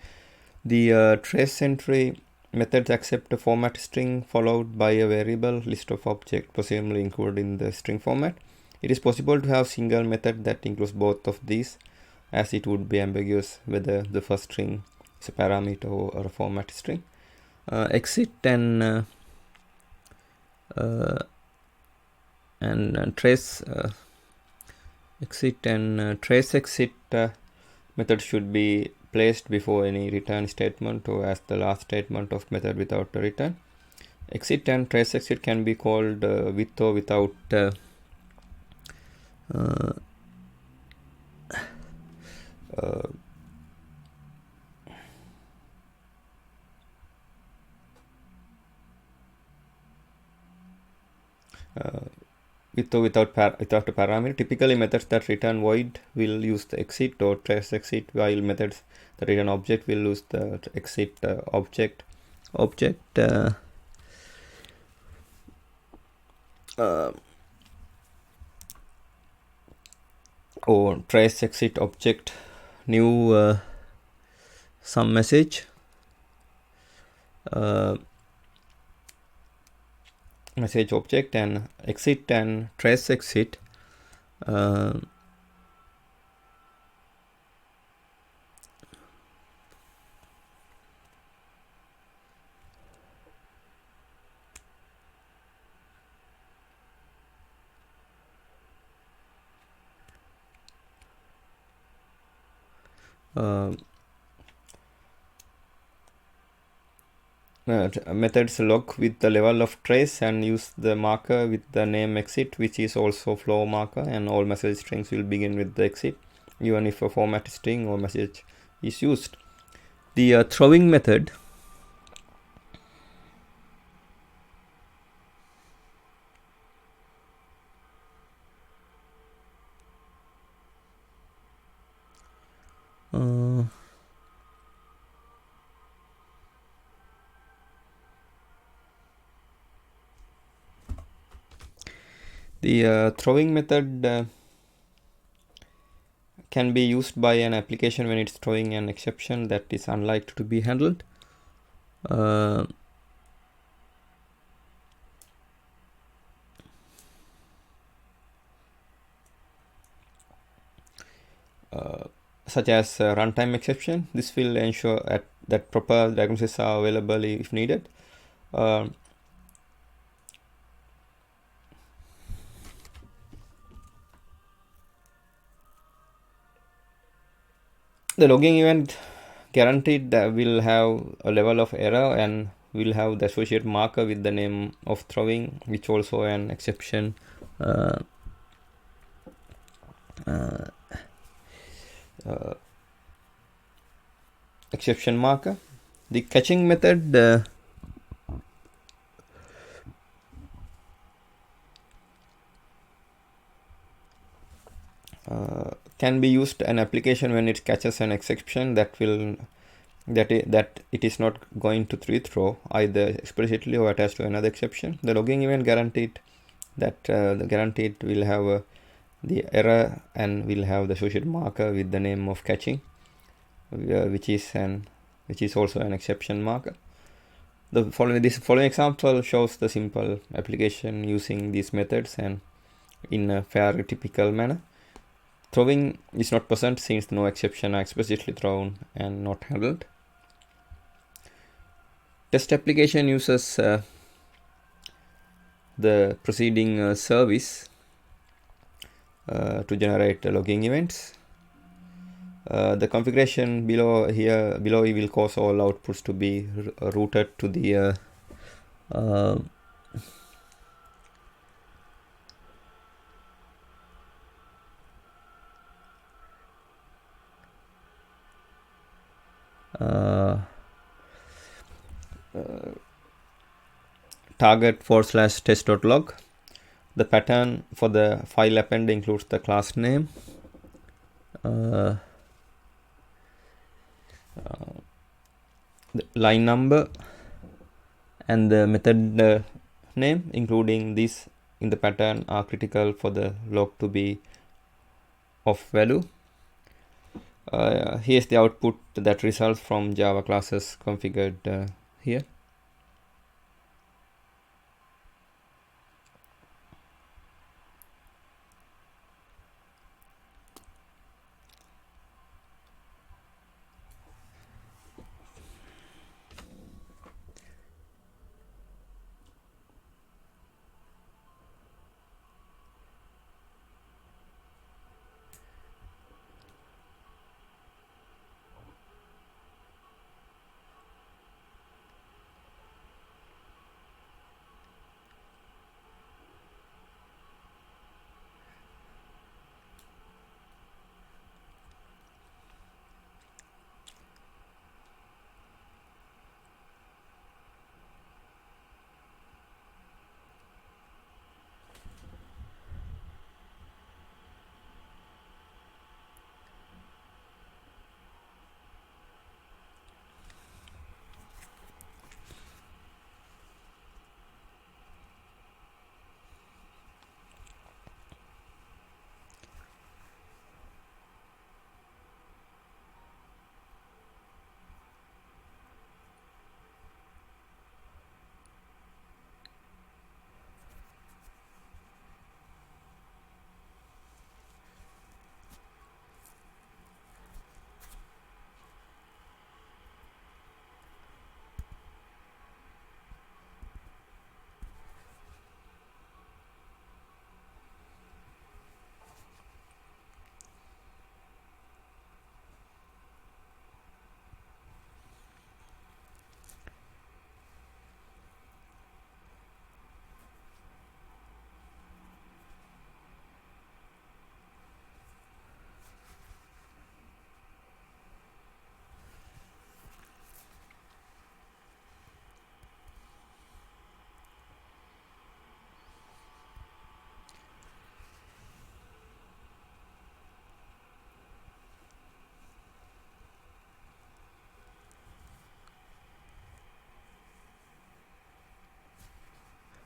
The trace entry methods accept a format string followed by a variable list of objects, presumably included in the string format. It is possible to have single method that includes both of these, as it would be ambiguous whether the first string is a parameter or a format string. Exit and trace exit and trace exit method should be placed before any return statement or as the last statement of method without a return. Exit and trace exit can be called with or without with or without a parameter. Typically, methods that return void will use the exit or trace exit, while methods that return object will use the exit object or trace exit object new some message message object, and exit and trace exit methods log with the level of trace and use the marker with the name exit, which is also flow marker, and all message strings will begin with the exit even if a format string or message is used. The throwing method throwing method can be used by an application when it's throwing an exception that is unlikely to be handled. Such as runtime exception. This will ensure that proper diagnoses are available if needed. The logging event guaranteed will have a level of error and will have the associated marker with the name of throwing, which also an exception exception marker. The catching method can be used an application when it catches an exception that it is not going to rethrow either explicitly or attached to another exception. The logging event guaranteed that the guaranteed will have the error and will have the associated marker with the name of catching, which is also an exception marker. This following example shows the simple application using these methods and in a fairly typical manner. Throwing is not present since no exception are explicitly thrown and not handled. Test application uses the preceding service to generate logging events. The configuration below will cause all outputs to be routed to the target/test.log. The pattern for the file append includes the class name, the line number, and the method name, including these in the pattern, are critical for the log to be of value. Here's the output that results from Java classes configured here.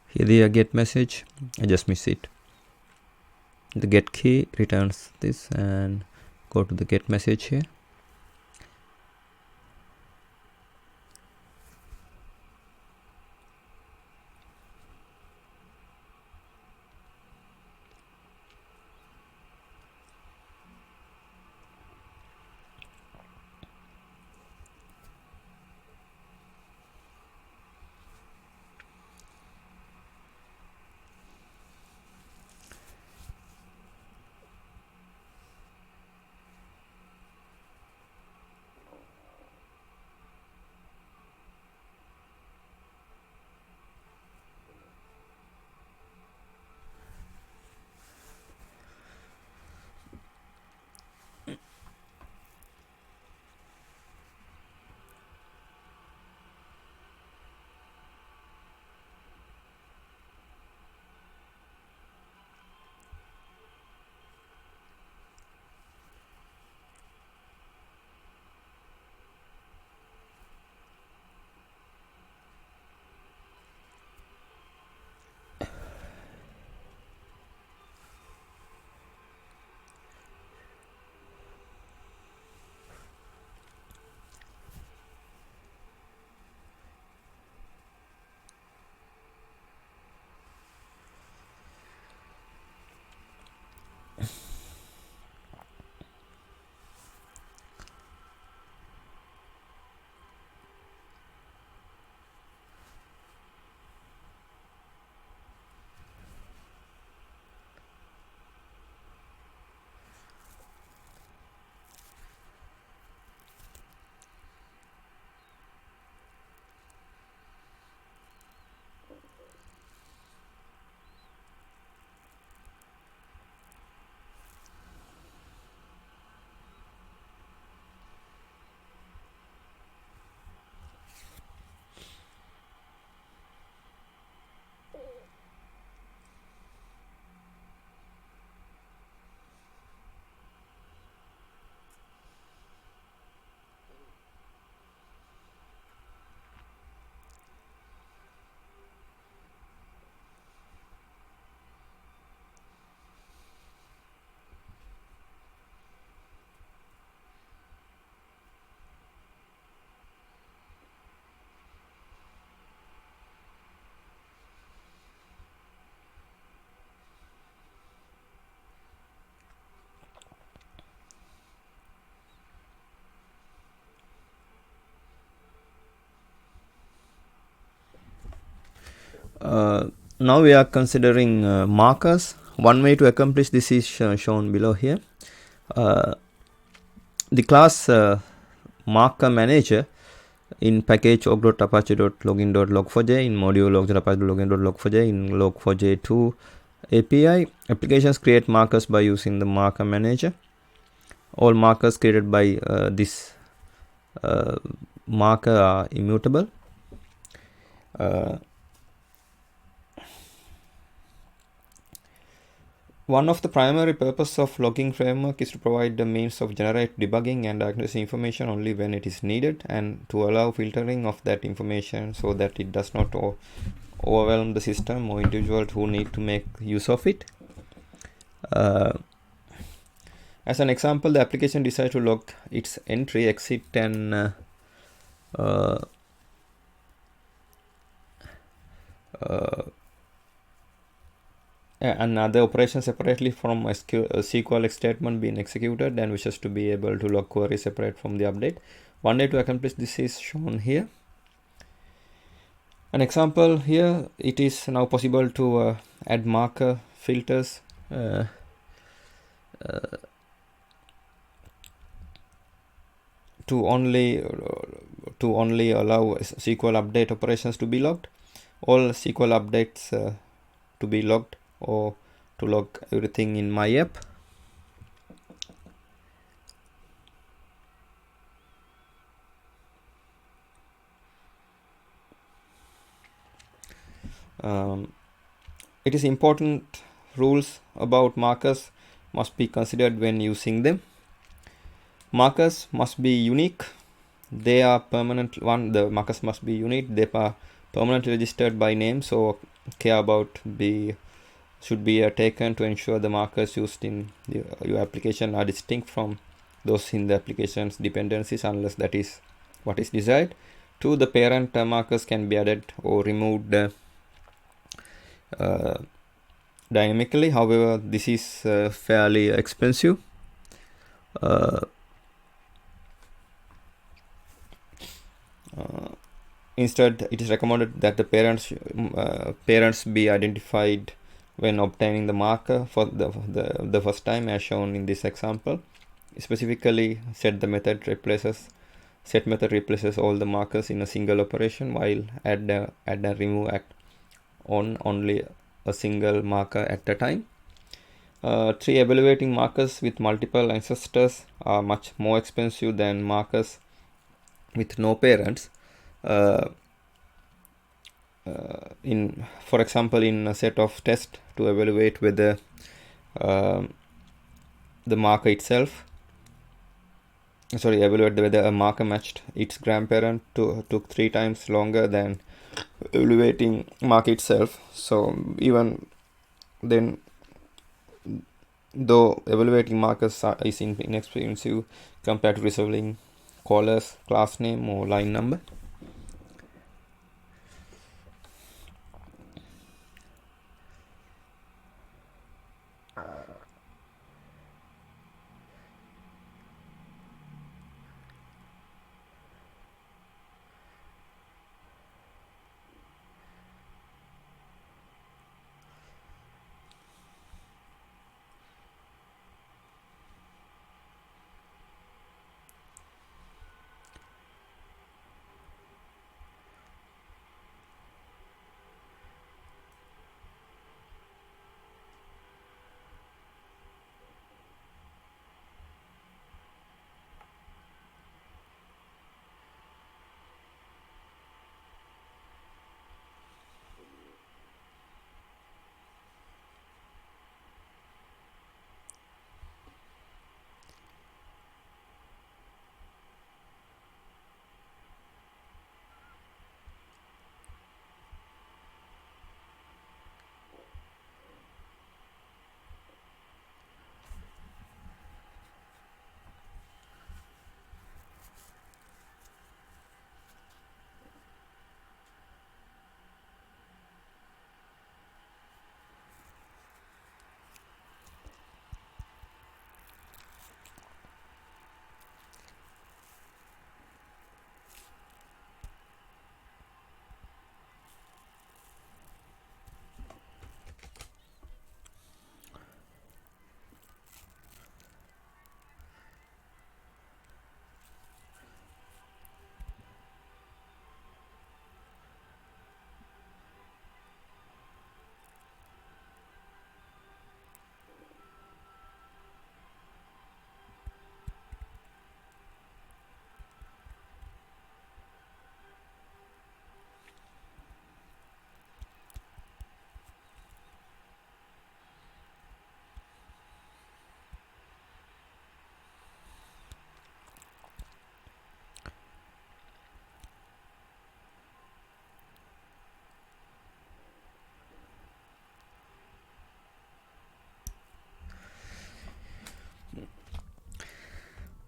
Here the get message, I just miss it. The get key returns this, and go to the get message here. Now we are considering markers. One way to accomplish this is shown below here. The class marker manager in package org.apache.login.log4j, in module log.apache.login.log4j, in log4j2 API. Applications create markers by using the marker manager. All markers created by this marker are immutable. One of the primary purposes of logging framework is to provide the means of generate debugging and diagnosing information only when it is needed, and to allow filtering of that information so that it does not overwhelm the system or individuals who need to make use of it. As an example, the application decides to log its entry, exit, and other operations separately from a SQL statement being executed, and wishes to be able to log query separate from the update. One way to accomplish this is shown here. An example here, it is now possible to add marker filters to only allow SQL update operations to be logged, all SQL updates to be logged, or to log everything in my app. It is important rules about markers must be considered when using them. Markers must be unique. They are permanent. The markers must be unique. They are permanently registered by name, so care about should be taken to ensure the markers used in your application are distinct from those in the application's dependencies, unless that is what is desired. 2. The parent markers can be added or removed dynamically. However, this is fairly expensive. Instead, it is recommended that the parents be identified when obtaining the marker for the first time, as shown in this example. Specifically, set method replaces all the markers in a single operation, while add and remove act on only a single marker at a time. 3. Evaluating markers with multiple ancestors are much more expensive than markers with no parents. For example, in a set of tests to evaluate whether the marker itself, evaluate whether a marker matched its grandparent took 3 times longer than evaluating marker itself. So even then, though evaluating markers is inexpensive compared to resolving callers, class name, or line number.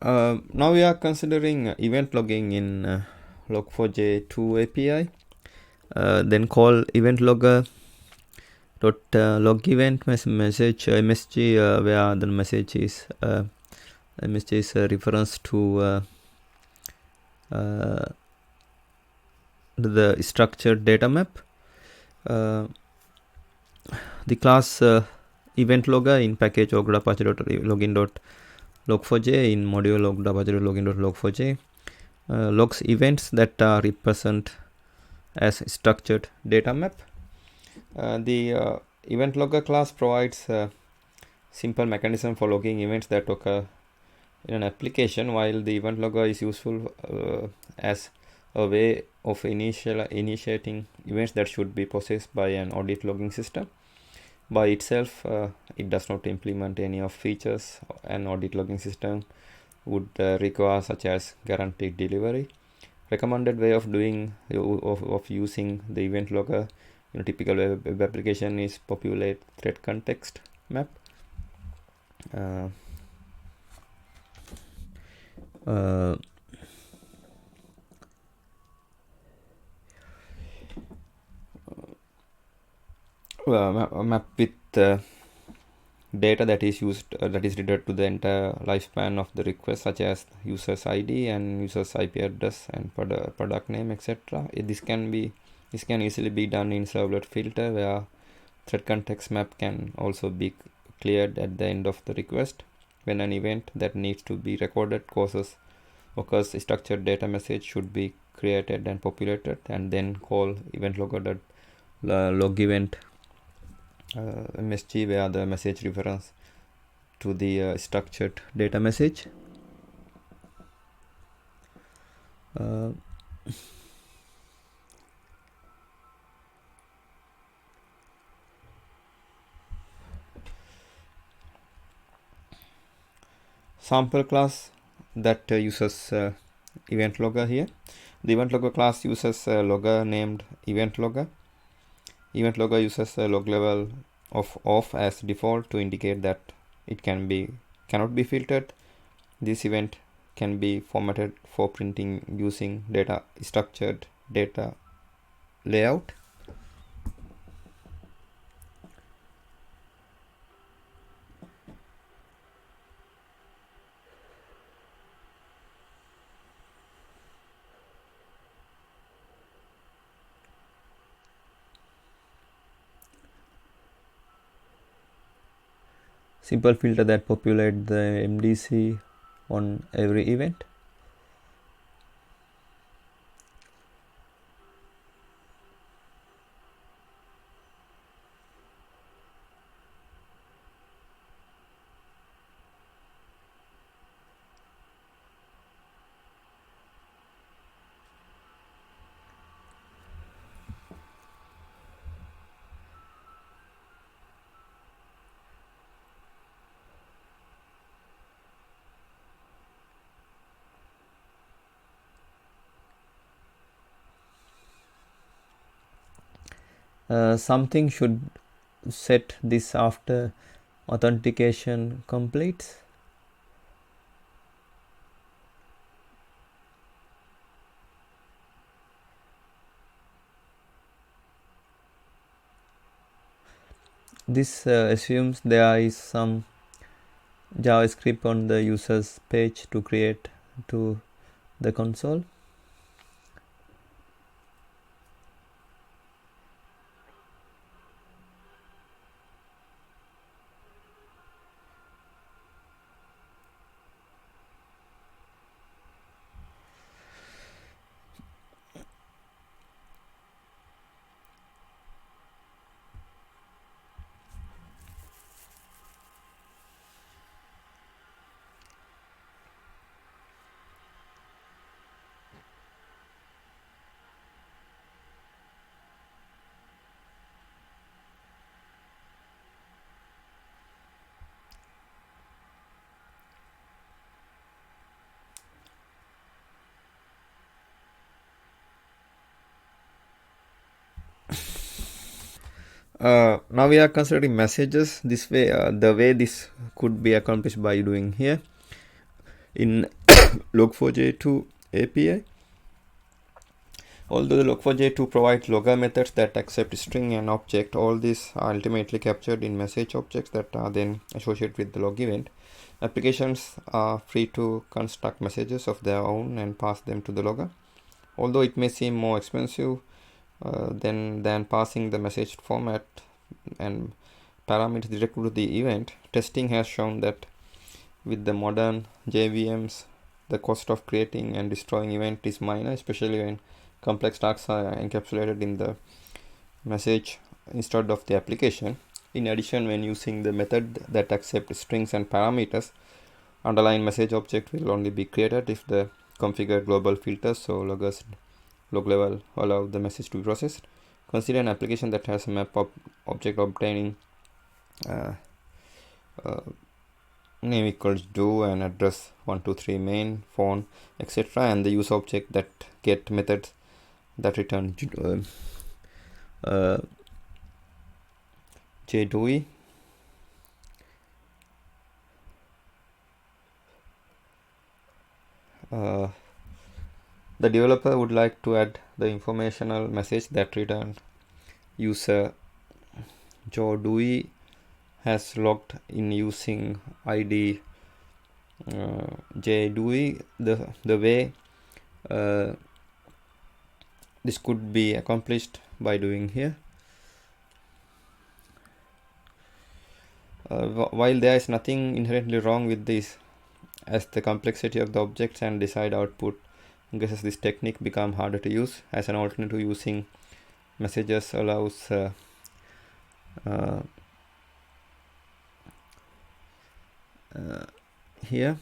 Now we are considering event logging in Log4j 2 API. Then call event logger dot log event message msg where the message is msg is a reference to the structured data map. The class event logger in package login.log4j in module login.log4j logs events that are represent as structured data map. The event logger class provides a simple mechanism for logging events that occur in an application, while the event logger is useful as a way of initiating events that should be processed by an audit logging system. By itself, it does not implement any of features an audit logging system would require, such as guaranteed delivery. Recommended way of doing of using the event logger in a typical web application is populate thread context map. Map with data that is used that is related to the entire lifespan of the request, such as user's ID and user's IP address and product name, etc. This can easily be done in servlet filter, where thread context map can also be cleared at the end of the request when an event that needs to be recorded occurs. A structured data message should be created and populated, and then call event logger log event msg, where the message reference to the structured data message. Sample class that uses event logger here. The event logger class uses a logger named event logger. Event logger uses a log level of off as default to indicate that it cannot be filtered. This event can be formatted for printing using structured data layout. Simple filter that populate the MDC on every event. Something should set this after authentication completes. This assumes there is some JavaScript on the user's page to create to the console. Now we are considering messages. This way, the way this could be accomplished by doing here, in Log4j2 API. Although the Log4j2 provides logger methods that accept string and object, all these are ultimately captured in message objects that are then associated with the log event. Applications are free to construct messages of their own and pass them to the logger. Although it may seem more expensive than passing the message format and parameters directly to the event, testing has shown that with the modern JVMs, the cost of creating and destroying event is minor, especially when complex tasks are encapsulated in the message instead of the application. In addition, when using the method that accepts strings and parameters, underlying message object will only be created if the configured global filters, so loggers log level, allow the message to be processed. Consider an application that has a map object obtaining name equals do and address 123 main, phone, etc., and the use object that get methods that return JDOI. The developer would like to add the informational message that return user JDOI has logged in using ID JDOI. The way this could be accomplished by doing here. While there is nothing inherently wrong with this, as the complexity of the objects and desired output increases, this technique become harder to use. As an alternative, using messages allows here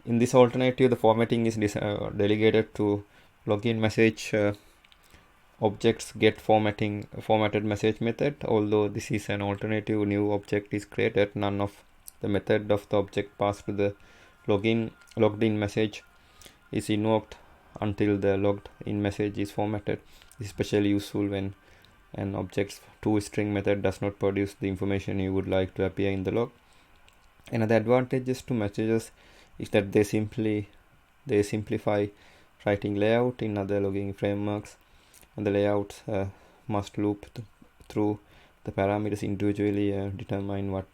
in this alternative, the formatting is delegated to login message objects get formatted message method. Although this is an alternative, new object is created, none of the method of the object passed to the logged in message is invoked until the logged in message is formatted. This is especially useful when an object's toString method does not produce the information you would like to appear in the log. Another advantages to messages is that they simplify writing layout in other logging frameworks, and the layouts must loop through the parameters individually and determine what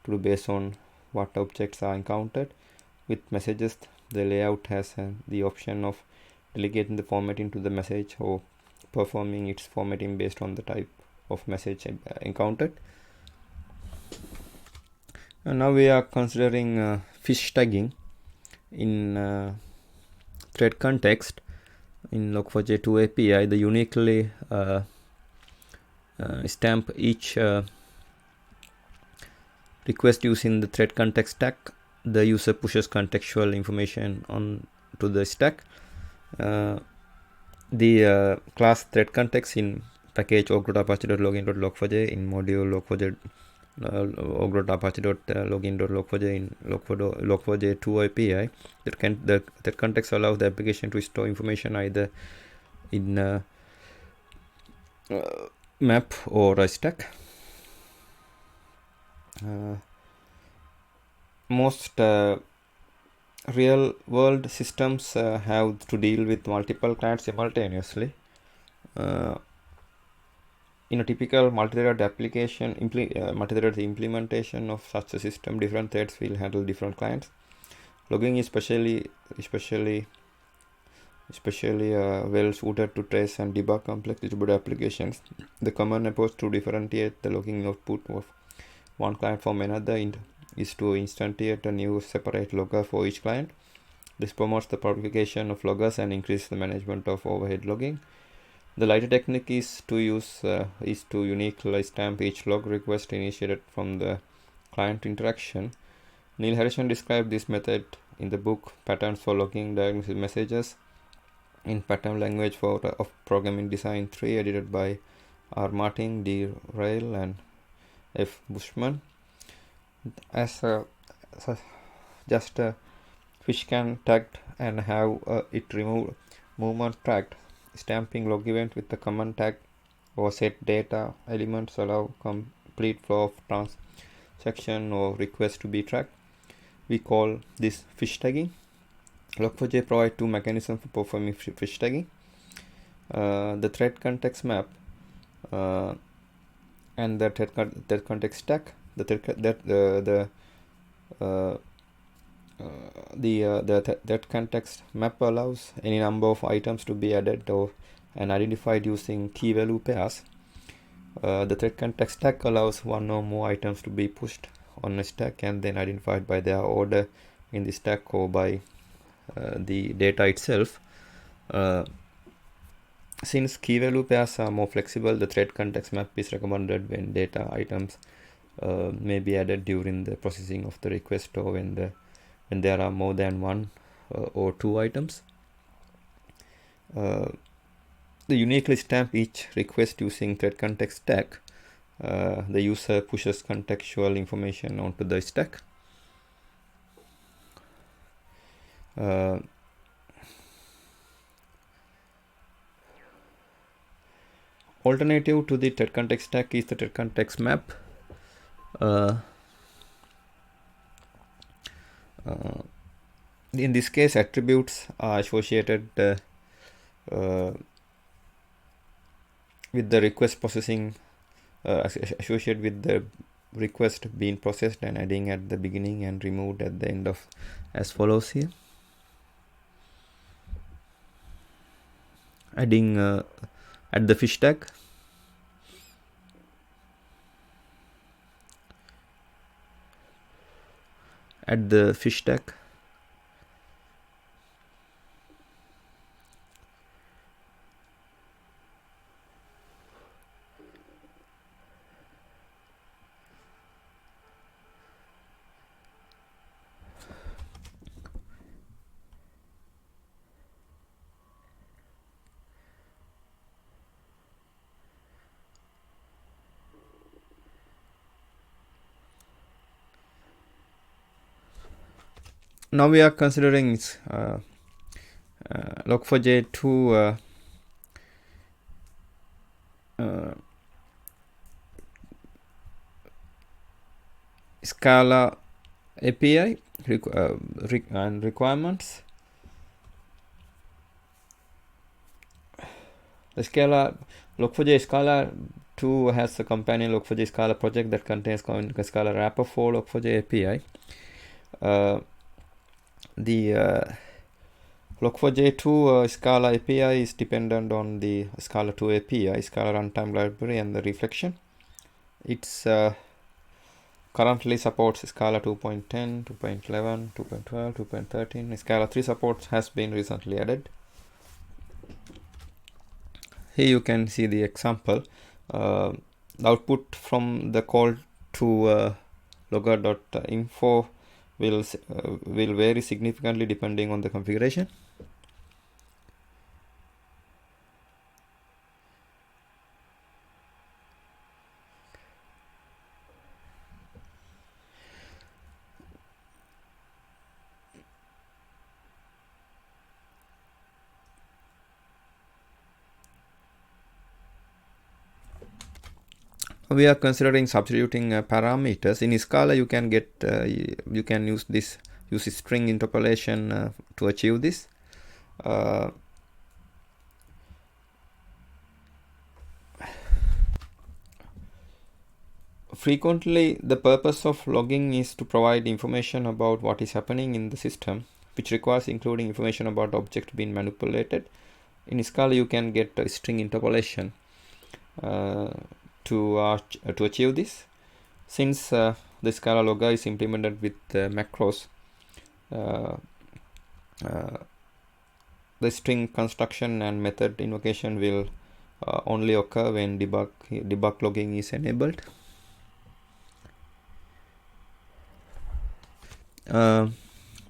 to do based on what objects are encountered. With messages, the layout has the option of delegating the formatting to the message or performing its formatting based on the type of message encountered. And now we are considering fish tagging in thread context. In Log4j2 API, the uniquely stamp each request using the thread context stack. The user pushes contextual information on to the stack. The class thread context in package og.apache.login.log4j in module log4j og.apache.login.log4j in Log4j2 API. The context allows the application to store information either in map or a stack. Most real world systems have to deal with multiple clients simultaneously. In a typical multi-thread application, multi-thread implementation of such a system, different threads will handle different clients. Logging is especially well suited to trace and debug complex distributed applications. The common approach to differentiate the logging output of one client from another is to instantiate a new separate logger for each client. This promotes the publication of loggers and increases the management of overhead logging. The lighter technique is to uniquely stamp each log request initiated from the client interaction. Neil Harrison described this method in the book Patterns for Logging Diagnostic Messages in Pattern Language of Programming Design 3, edited by R. Martin, D. Rail, and F. Bushman. As just a fish can tagged and have it removed movement tracked. Stamping log event with the command tag or set data elements allow complete flow of transaction or request to be tracked. we call this fish tagging. Log4j provides two mechanisms for performing fish tagging. The thread context map and the thread context stack. The context map allows any number of items to be added and identified using key value pairs. The thread context stack allows one or more items to be pushed on a stack and then identified by their order in the stack or by the data itself. Since key value pairs are more flexible, the thread context map is recommended when data items may be added during the processing of the request or when there are more than one or two items. The uniquely stamp each request using thread context stack. The user pushes contextual information onto the stack. Alternative to the thread context stack is the thread context map. In this case, attributes are associated with the request processing, associated with the request being processed and adding at the beginning and removed at the end of, as follows here. Adding at the fish tag, at the fish tag, now we are considering Log4j2 Scala API and requirements. The Log4j Scala 2 has a companion Log4j Scala project that contains Scala wrapper for Log4j API. The Log4j2 Scala API is dependent on the Scala 2 API, Scala runtime library, and the reflection. It's currently supports Scala 2.10, 2.11, 2.12, 2.13. Scala 3 support has been recently added. Here you can see the example. The output from the call to logger.info will vary significantly depending on the configuration. We are considering substituting parameters. In Scala you can get you can use string interpolation to achieve this. Frequently the purpose of logging is to provide information about what is happening in the system, which requires including information about object being manipulated. In Scala you can get string interpolation to achieve this. Since the Scala logger is implemented with macros, the string construction and method invocation will only occur when debug logging is enabled. Now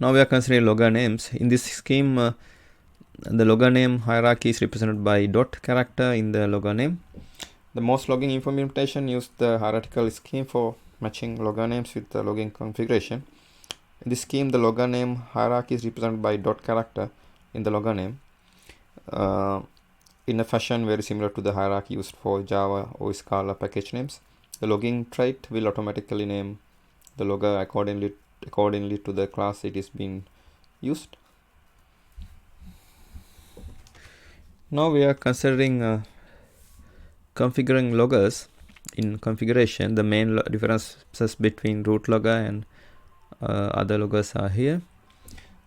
we are considering logger names. In this scheme, the logger name hierarchy is represented by dot character in the logger name. The most logging implementation used the hierarchical scheme for matching logger names with the logging configuration. In this scheme, the logger name hierarchy is represented by dot character in the logger name in a fashion very similar to the hierarchy used for Java or Scala package names. The logging trait will automatically name the logger accordingly accordingly to the class it is being used. Now we are considering configuring loggers. In configuration, the main differences between root logger and other loggers are here.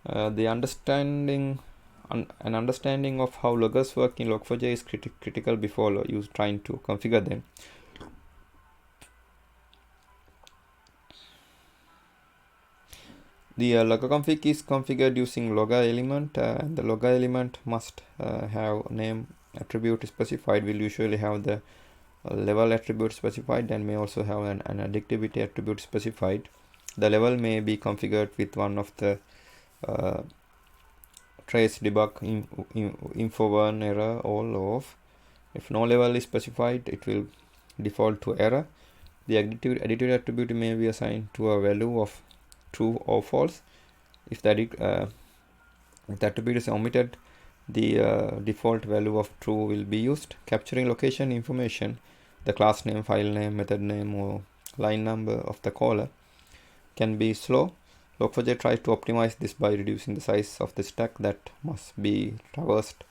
The understanding of how loggers work in Log4j is critical before you trying to configure them. The logger config is configured using logger element, and the logger element must have name attribute specified, will usually have the level attribute specified, and may also have an additivity attribute specified. The level may be configured with one of the trace debug info1 error all off. If no level is specified, it will default to error. The additive attribute may be assigned to a value of true or false. If the attribute is omitted, the default value of true will be used. Capturing location information, the class name, file name, method name, or line number of the caller can be slow. Log4j tries to optimize this by reducing the size of the stack that must be traversed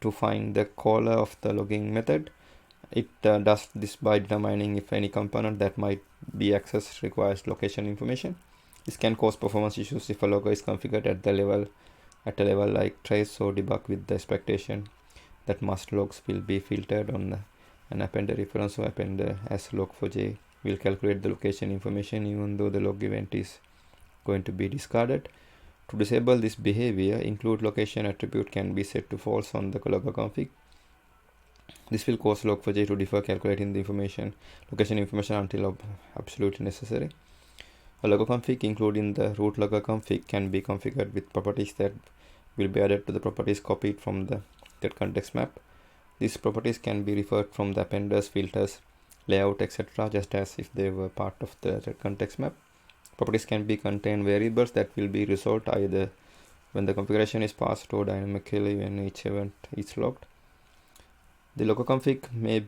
to find the caller of the logging method. It does this by determining if any component that might be accessed requires location information. This can cause performance issues if a logger is configured at a level like trace or debug with the expectation that must logs will be filtered on an append reference or append as Log4j will calculate the location information even though the log event is going to be discarded. To disable this behavior, include location attribute can be set to false on the logger config. This will cause Log4j to defer calculating the location information until absolutely necessary. A logger config including the root logger config can be configured with properties that will be added to the properties copied from the get context map. These properties can be referred from the appenders, filters, layout, etc. just as if they were part of the context map. Properties can be contain variables that will be resolved either when the configuration is passed or dynamically when each event is logged. The logger config may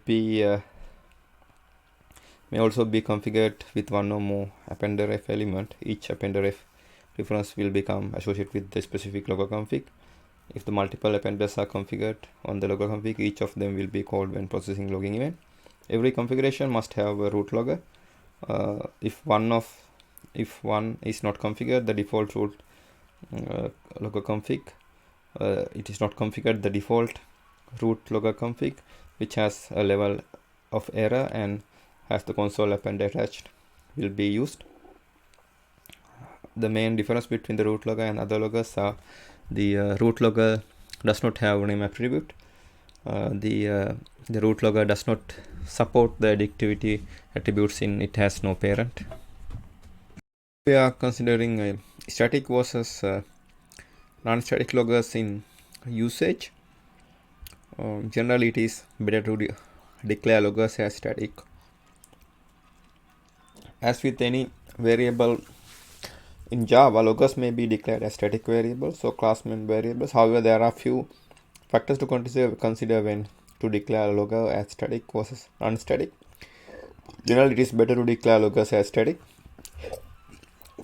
also be configured with one or more appender element. Each appender reference will become associated with the specific logger config. If the multiple appenders are configured on the logger config, each of them will be called when processing logging event. Every configuration must have a root logger. If one is not configured, the default root logger config, it is not configured, the default root logger config, which has a level of error and has the console append attached, will be used. The main difference between the root logger and other loggers are the root logger does not have name attribute. The root logger does not support the additivity attributes in it has no parent. We are considering static versus non-static loggers in usage. Generally, it is better to declare loggers as static. As with any variable in Java, loggers may be declared as static variables or class name variables. However, there are few factors to consider when to declare a logger as static versus non-static. Generally, it is better to declare loggers as static.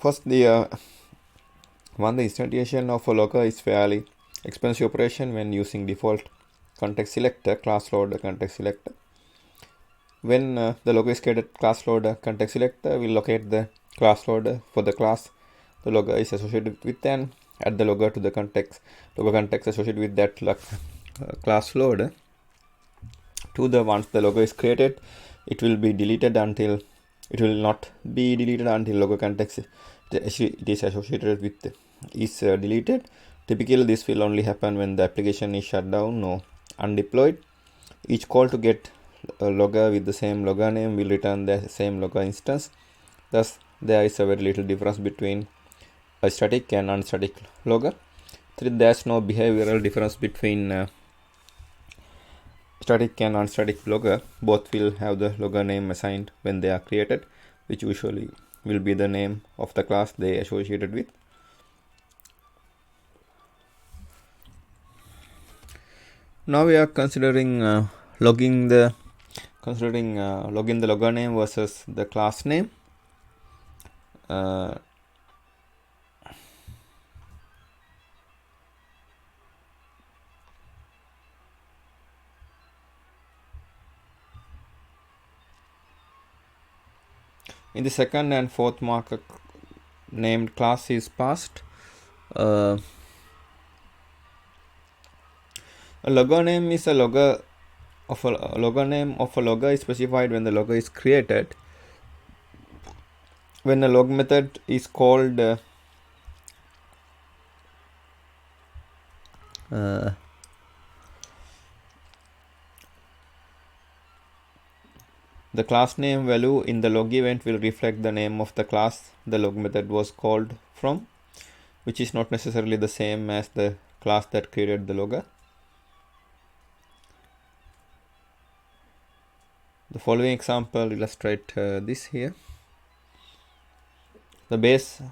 First, the instantiation of a logger is fairly expensive operation when using default context selector, class loader context selector. When the logger is created, class loader context selector will locate the class loader for the class the logger is associated with and add the logger to the logger context associated with that class loader. Once the logger is created, it will not be deleted until logger context it is associated with is deleted. Typically, this will only happen when the application is shut down or undeployed. Each call to get a logger with the same logger name will return the same logger instance. Thus, there is a very little difference between a static and non-static logger. There is no behavioral difference between static and non-static logger. Both will have the logger name assigned when they are created, which usually will be the name of the class they associated with. Now we are considering logging the logger name versus the class name. In the second and fourth marker named class is passed. A logger name is a logger of a logger name of a logger is specified when the logger is created. When a log method is called the class name value in the log event will reflect the name of the class the log method was called from, which is not necessarily the same as the class that created the logger. The following example illustrate this here. The base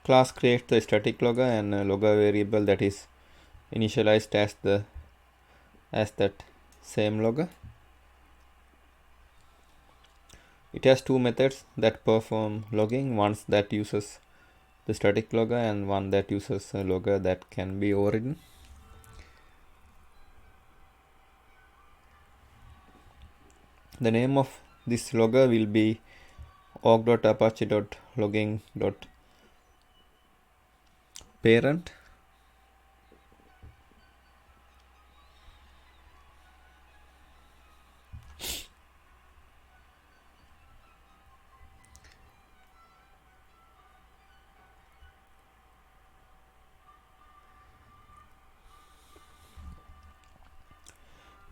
class creates the static logger and a logger variable that is initialized as that same logger. It has two methods that perform logging, one that uses the static logger and one that uses a logger that can be overridden. The name of this logger will be org.apache.logging.parent.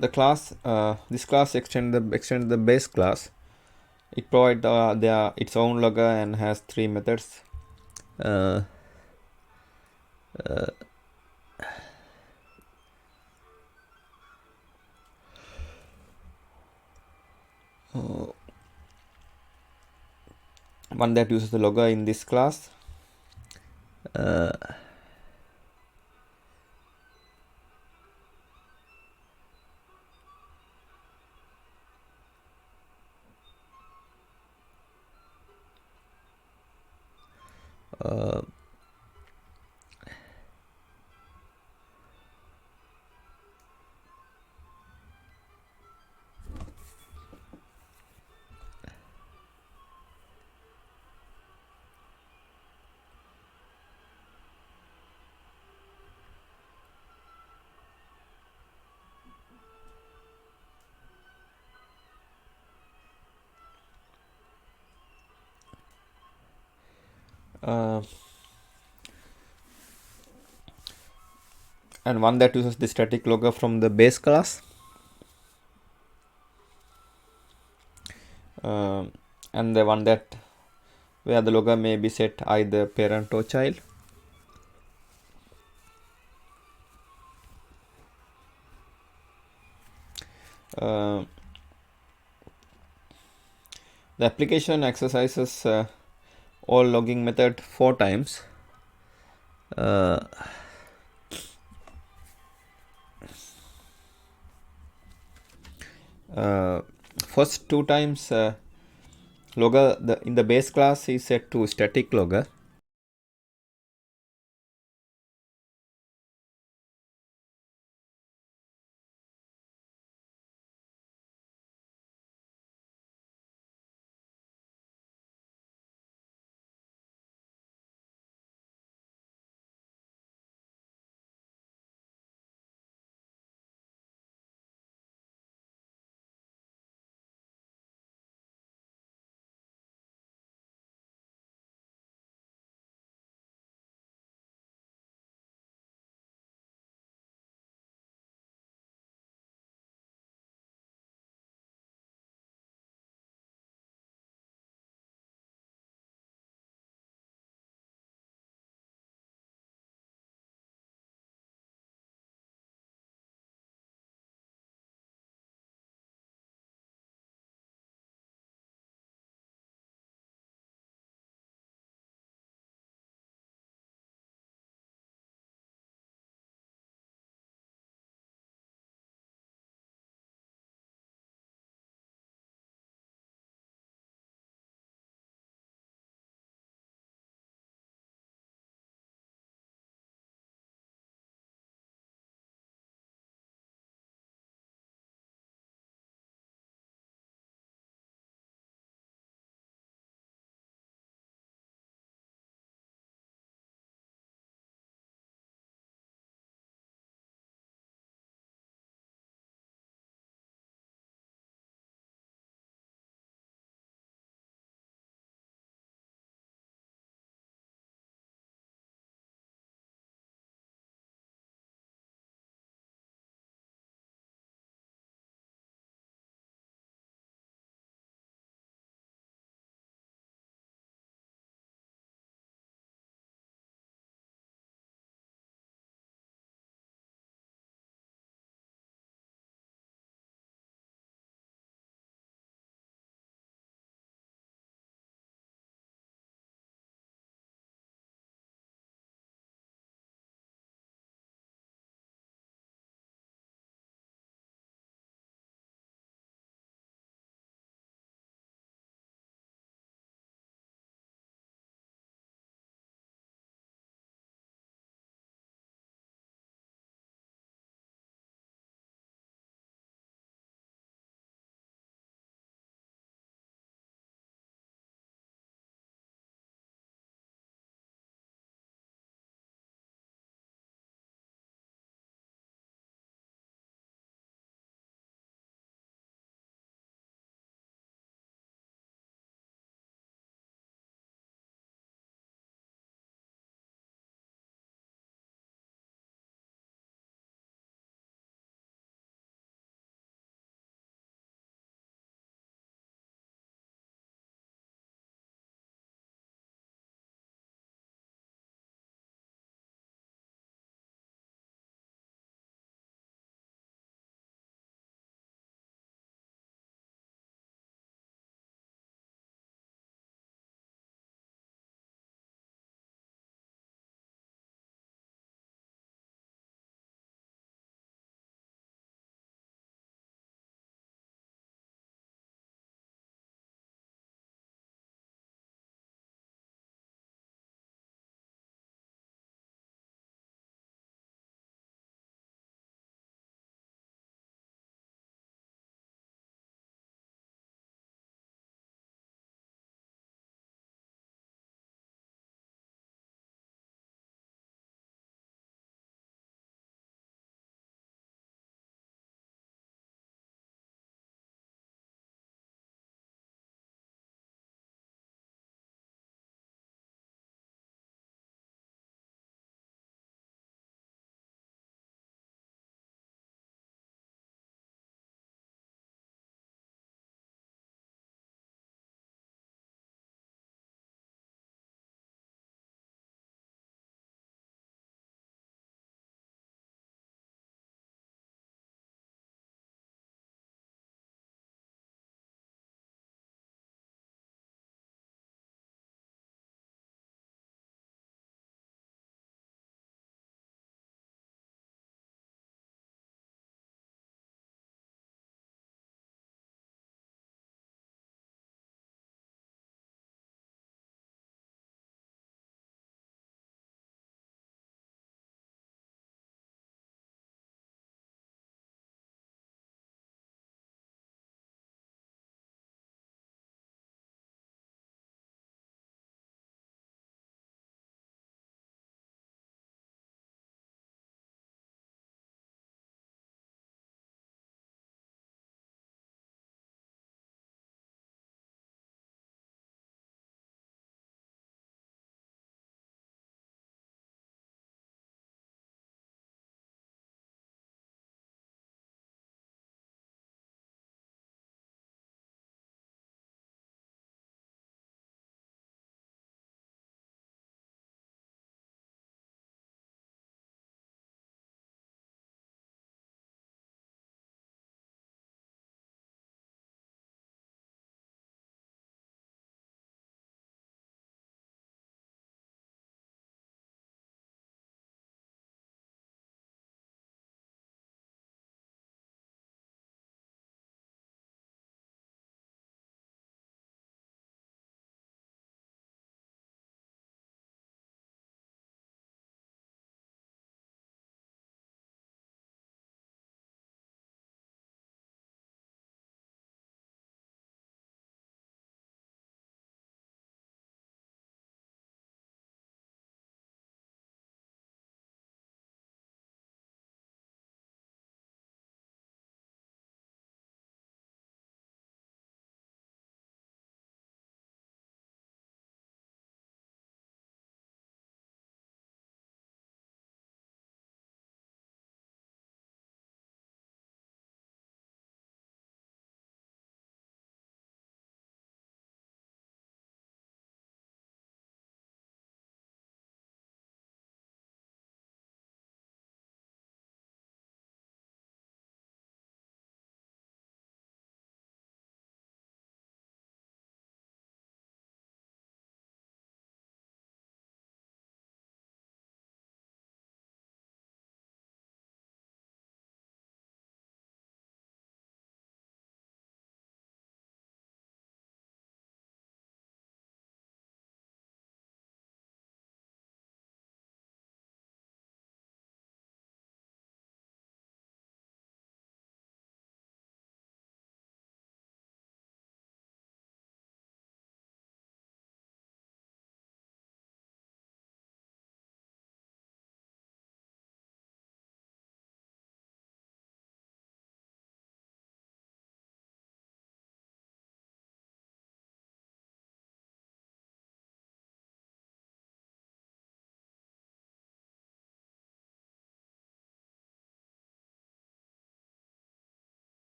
The class, this class extends the base class. It provides its own logger and has three methods. One that uses the logger in this class. And one that uses the static logger from the base class. And the one that where the logger may be set either parent or child. The application exercises all logging method 4 times. First 2 times logger in the base class is set to static logger.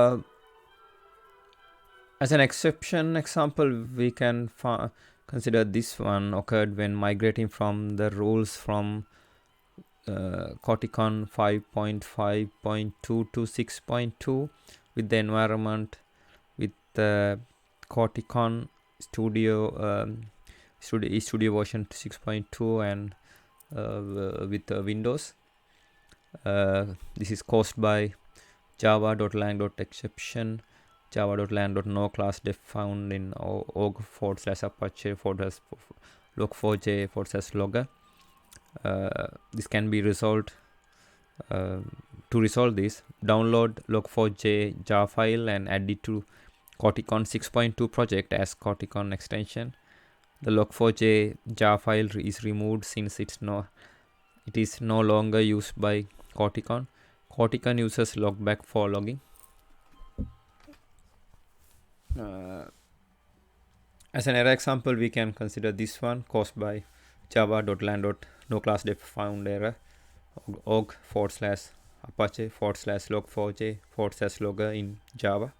As an exception example, we can consider this one occurred when migrating from the rules from Corticon 5.5.2 to 6.2 with the environment with the Corticon Studio Studio version 6.2 and with Windows. This is caused by java.lang.exception, java.lang.no class def found in org/apache log4j/logger. This can be resolved. To resolve this, download log4j jar file and add it to Corticon 6.2 project as Corticon extension. The log4j jar file is removed since it is no longer used by Corticon. Corticon uses logback for logging. As an error example, we can consider this one caused by java.lang.no class def found error org/apache/log4j/logger in Java.